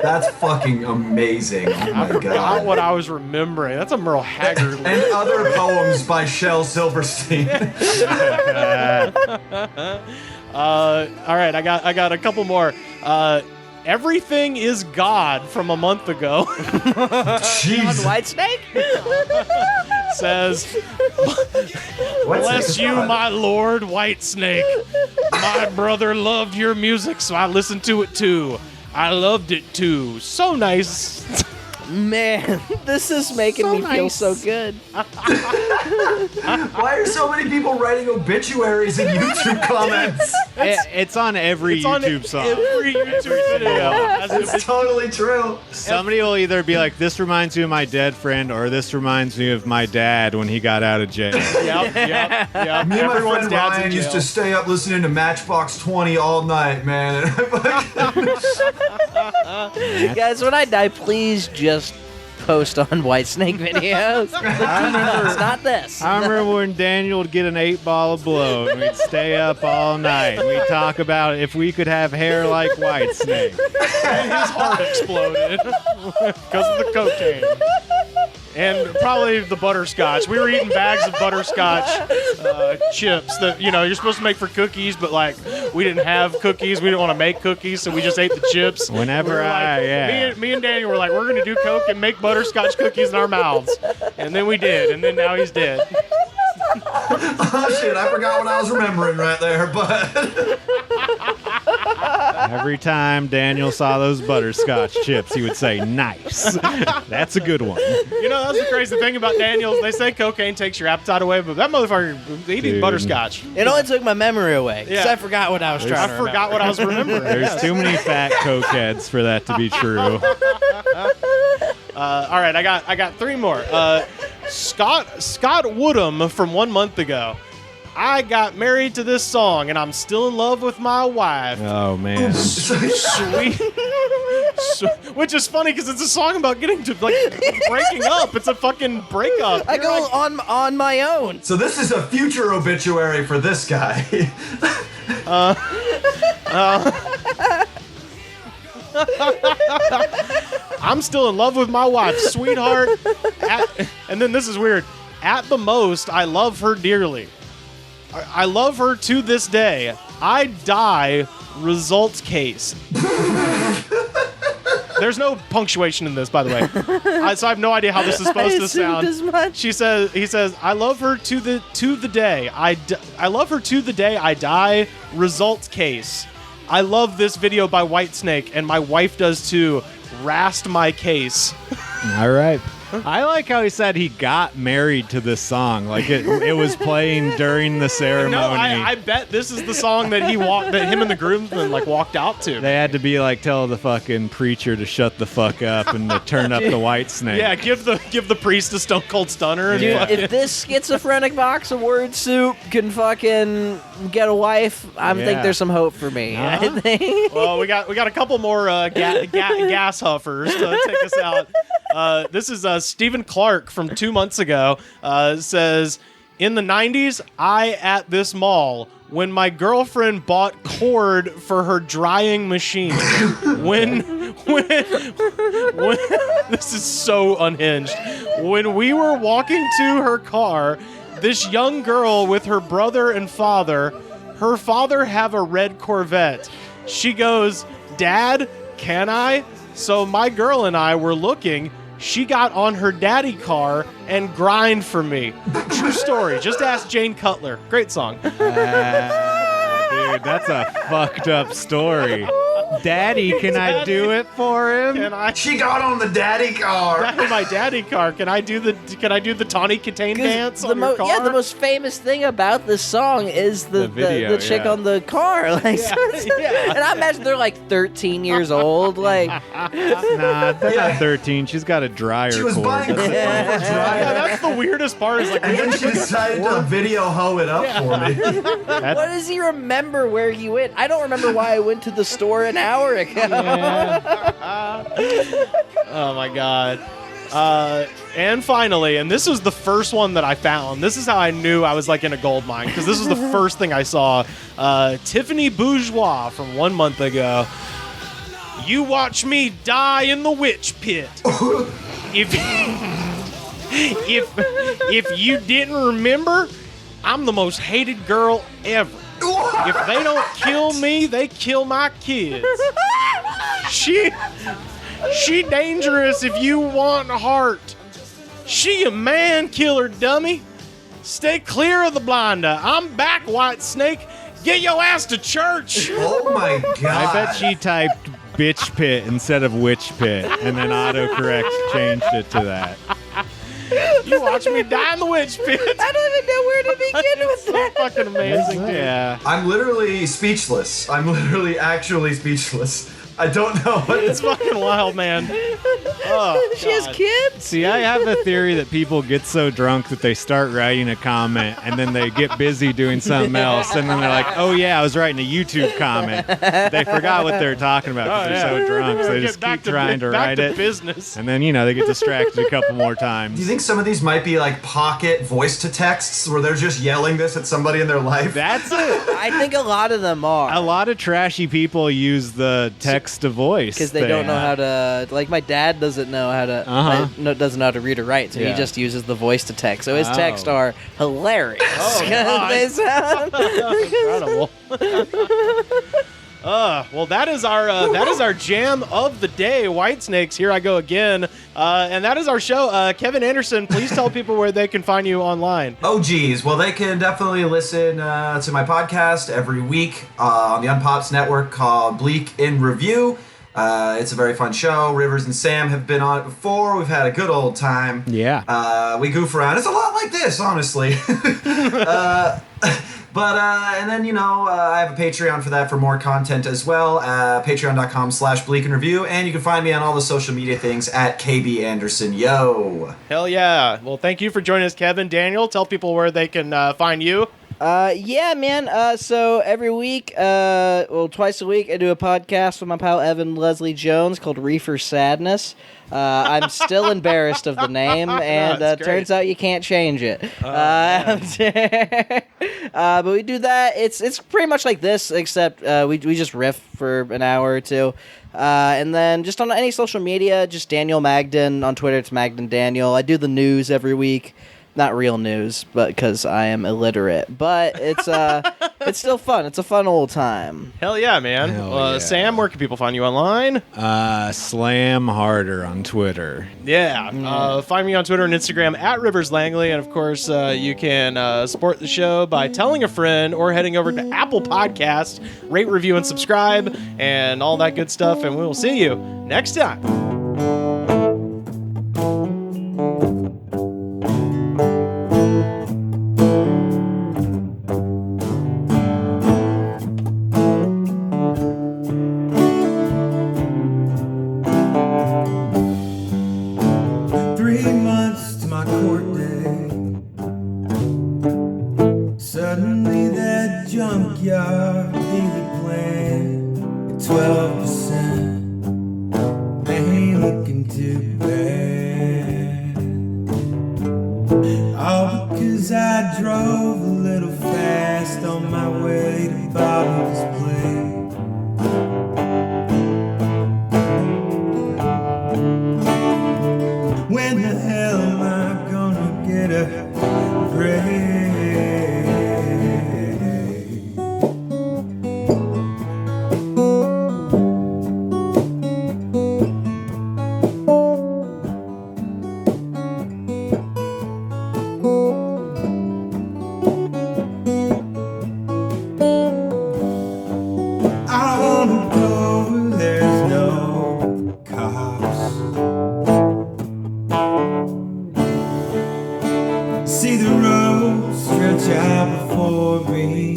Speaker 4: That's fucking amazing. Oh my
Speaker 1: Forgot
Speaker 4: god.
Speaker 1: what I was remembering. That's a Merle Haggard line.
Speaker 4: And other poems by Shel Silverstein.
Speaker 1: All right, I got a couple more. Everything is God from a month ago.
Speaker 4: Jeez.
Speaker 2: Whitesnake?
Speaker 1: Says, bless you, my Lord Whitesnake. My brother loved your music, so I listened to it too. I loved it too. So nice.
Speaker 2: Man, this is making me feel so good.
Speaker 4: Why are so many people writing obituaries in YouTube comments?
Speaker 3: It's on every YouTube song.
Speaker 1: Every YouTube video.
Speaker 4: It's totally true.
Speaker 3: Somebody will either be like, this reminds me of my dead friend, or this reminds me of my dad when he got out of jail.
Speaker 1: Yep.
Speaker 4: Me and my
Speaker 1: Everyone's
Speaker 4: friend
Speaker 1: dad's in
Speaker 4: Ryan used
Speaker 1: jail.
Speaker 4: to stay up listening to Matchbox 20 all night, man.
Speaker 2: Guys, when I die, please just post on Whitesnake videos. It's not this.
Speaker 3: I remember when Daniel would get an 8-ball of blow and we'd stay up all night. We'd talk about if we could have hair like Whitesnake.
Speaker 1: His heart exploded because of the cocaine. And probably the butterscotch. We were eating bags of butterscotch chips that, you're supposed to make for cookies, but, we didn't have cookies. We didn't want to make cookies, so we just ate the chips.
Speaker 3: Whenever
Speaker 1: Me and Daniel were like, we're going to do coke and make butterscotch cookies in our mouths. And then we did, and then now he's dead.
Speaker 4: Oh shit, I forgot what I was remembering right there, but...
Speaker 3: Every time Daniel saw those butterscotch chips, he would say, nice. That's a good one.
Speaker 1: That's the crazy thing about Daniels. They say cocaine takes your appetite away, but that motherfucker, eating butterscotch.
Speaker 2: It only took my memory away, because
Speaker 1: Yeah.
Speaker 2: I forgot what I was trying to remember.
Speaker 1: I forgot what I was remembering.
Speaker 3: There's too many fat cokeheads for that to be true.
Speaker 1: All right, I got three more. Scott Woodham from 1 month ago. I got married to this song, and I'm still in love with my wife.
Speaker 3: Oh, man.
Speaker 1: Sweet. Which is funny because it's a song about getting to breaking up. It's a fucking breakup.
Speaker 2: I go on my own.
Speaker 4: So this is a future obituary for this guy.
Speaker 1: I'm still in love with my wife, sweetheart. And then this is weird. At the most, I love her dearly. I love her to this day. I die. Results case. There's no punctuation in this, by the way. So I have no idea how this is supposed to sound.
Speaker 2: As much.
Speaker 1: He says, I love her to the day. I love her to the day I die. Results case. I love this video by Whitesnake, and my wife does too. Rast my case.
Speaker 3: All right. I like how he said he got married to this song. Like it was playing during the ceremony.
Speaker 1: No, I bet this is the song that that him and the groomsmen walked out to.
Speaker 3: They had to be tell the fucking preacher to shut the fuck up and to turn up the Whitesnake.
Speaker 1: Yeah, give the priest a Stone Cold Stunner. And
Speaker 2: Dude, if this schizophrenic box of word soup can fucking get a wife, I think there's some hope for me. I think.
Speaker 1: Well, we got a couple more gas huffers to take us out. This is Stephen Clark from 2 months ago. Says, in the 90s, I at this mall when my girlfriend bought cord for her drying machine. when this is so unhinged. When we were walking to her car, this young girl with her brother and father, her father have a red Corvette. She goes, Dad, can I? So my girl and I were looking. She got on her daddy car and grind for me. True story. Just ask Jane Cutler. Great song.
Speaker 3: Dude, that's a fucked up story. Daddy, can I do it for him?
Speaker 4: She got on the daddy car.
Speaker 1: My daddy car. Can I do the Tawny Katane dance on your car?
Speaker 2: Yeah, the most famous thing about this song is the
Speaker 3: video,
Speaker 2: chick
Speaker 3: yeah.
Speaker 2: on the car. Like, and I imagine they're like 13 years old. Like,
Speaker 3: Nah, they're not 13. She's got a dryer
Speaker 4: She was
Speaker 3: cord.
Speaker 4: buying clothes for
Speaker 1: Yeah,
Speaker 4: dryer.
Speaker 1: that's the weirdest part. Is like,
Speaker 4: And then she decided to video hoe it up for me.
Speaker 2: what does he remember where he went? I don't remember why I went to the store an hour ago.
Speaker 1: oh my god. And finally, and this was the first one that I found. This is how I knew I was like in a gold mine, because this was the first thing I saw. Tiffany Bourgeois from 1 month ago. You watch me die in the witch pit. If you didn't remember, I'm the most hated girl ever.
Speaker 4: What?
Speaker 1: If they don't kill me, they kill my kids. She dangerous if you want a heart. She a man killer, dummy. Stay clear of the blinder. I'm back, White Snake. Get your ass to church.
Speaker 4: Oh my god.
Speaker 3: I bet she typed bitch pit instead of witch pit, and then autocorrect changed it to that.
Speaker 1: You watch me die in the witch pit.
Speaker 2: I don't even know where to begin with
Speaker 1: So
Speaker 2: that.
Speaker 1: fucking amazing, dude.
Speaker 3: Yeah.
Speaker 4: I'm literally speechless. I'm literally actually speechless. I don't know what
Speaker 1: It's fucking wild, man. Oh,
Speaker 2: She has
Speaker 1: God.
Speaker 2: kids?
Speaker 3: See, I have a theory that people get so drunk that they start writing a comment and then they get busy doing something else, and then they're like, "Oh yeah, I was writing a YouTube comment." They forgot what they're talking about because they're so drunk, so they
Speaker 1: Get
Speaker 3: just
Speaker 1: back
Speaker 3: keep trying to write it.
Speaker 1: business.
Speaker 3: And then, they get distracted a couple more
Speaker 4: Do you
Speaker 3: times.
Speaker 4: think some of these might be like pocket voice to texts where they're just yelling this at somebody in their life?
Speaker 3: That's it.
Speaker 2: I think a lot of them are.
Speaker 3: A lot of trashy people use the text to voice
Speaker 2: Because they don't know how to, like my dad doesn't know how to, doesn't know how to read or write, so he
Speaker 3: Yeah.
Speaker 2: just uses the voice to text. So his
Speaker 3: Oh.
Speaker 2: texts are hilarious.
Speaker 1: Oh,
Speaker 2: 'Cause
Speaker 1: God.
Speaker 2: they sound
Speaker 1: Incredible. Well, that is our jam of the day. White Snakes, here I go again, and that is our show. Kevin Anderson, please tell people where they can find you online.
Speaker 4: Oh, geez. Well, they can definitely listen to my podcast every week on the Unpops Network called Bleak in Review. It's a very fun show. Rivers and Sam have been on it before. We've had a good old time.
Speaker 3: Yeah.
Speaker 4: We goof around. It's a lot like this, honestly. And then, I have a Patreon for that for more content as well. Patreon.com/Bleak and Review. And you can find me on all the social media things at KB Anderson. Yo.
Speaker 1: Hell yeah. Well, thank you for joining us, Kevin. Daniel, tell people where they can find you.
Speaker 2: yeah, man. So every week, twice a week, I do a podcast with my pal Evan Leslie Jones called Reefer Sadness. I'm still embarrassed of the name, and
Speaker 1: That's great.
Speaker 2: turns out you can't change it. But we do that. It's pretty much like this, except we just riff for an hour or two. And then just on any social media, just Daniel Magden. On Twitter, it's Magden Daniel. I do the news every week. Not real news, but because I am illiterate. But it's it's still fun. It's a fun old time.
Speaker 1: Hell yeah, man.
Speaker 3: Hell yeah.
Speaker 1: Sam, where can people find you online?
Speaker 3: Slam harder on Twitter.
Speaker 1: Yeah. Find me on Twitter and Instagram at Rivers Langley. And of course, you can support the show by telling a friend or heading over to Apple Podcasts, rate, review, and subscribe, and all that good stuff. And we will see you next time.
Speaker 6: Suddenly that junkyard daily plan at 12%, they ain't looking too bad. All because I drove a little fast on my way to Bobby's place. When the hell am I gonna get a break? glory.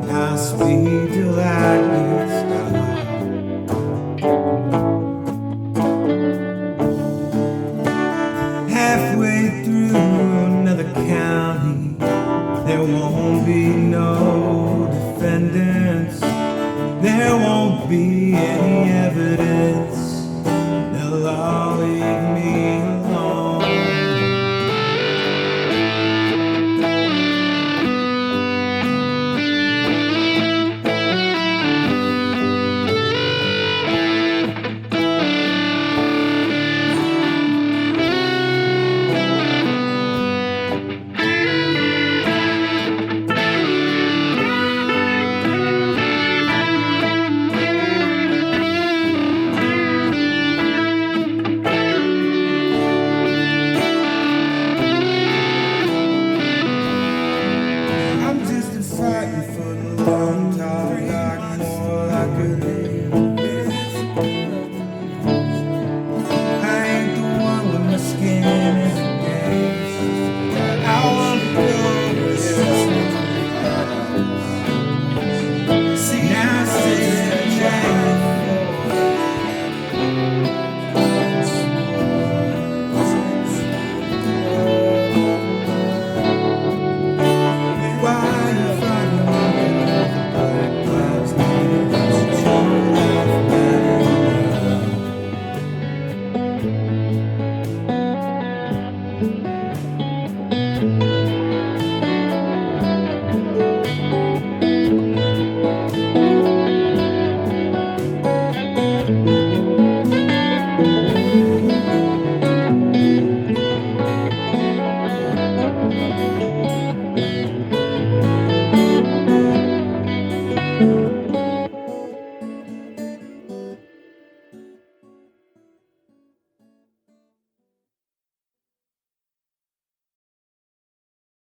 Speaker 6: Godspeed till I get started. Halfway through another county, there won't be no defendants. There won't be any evidence. They'll all leave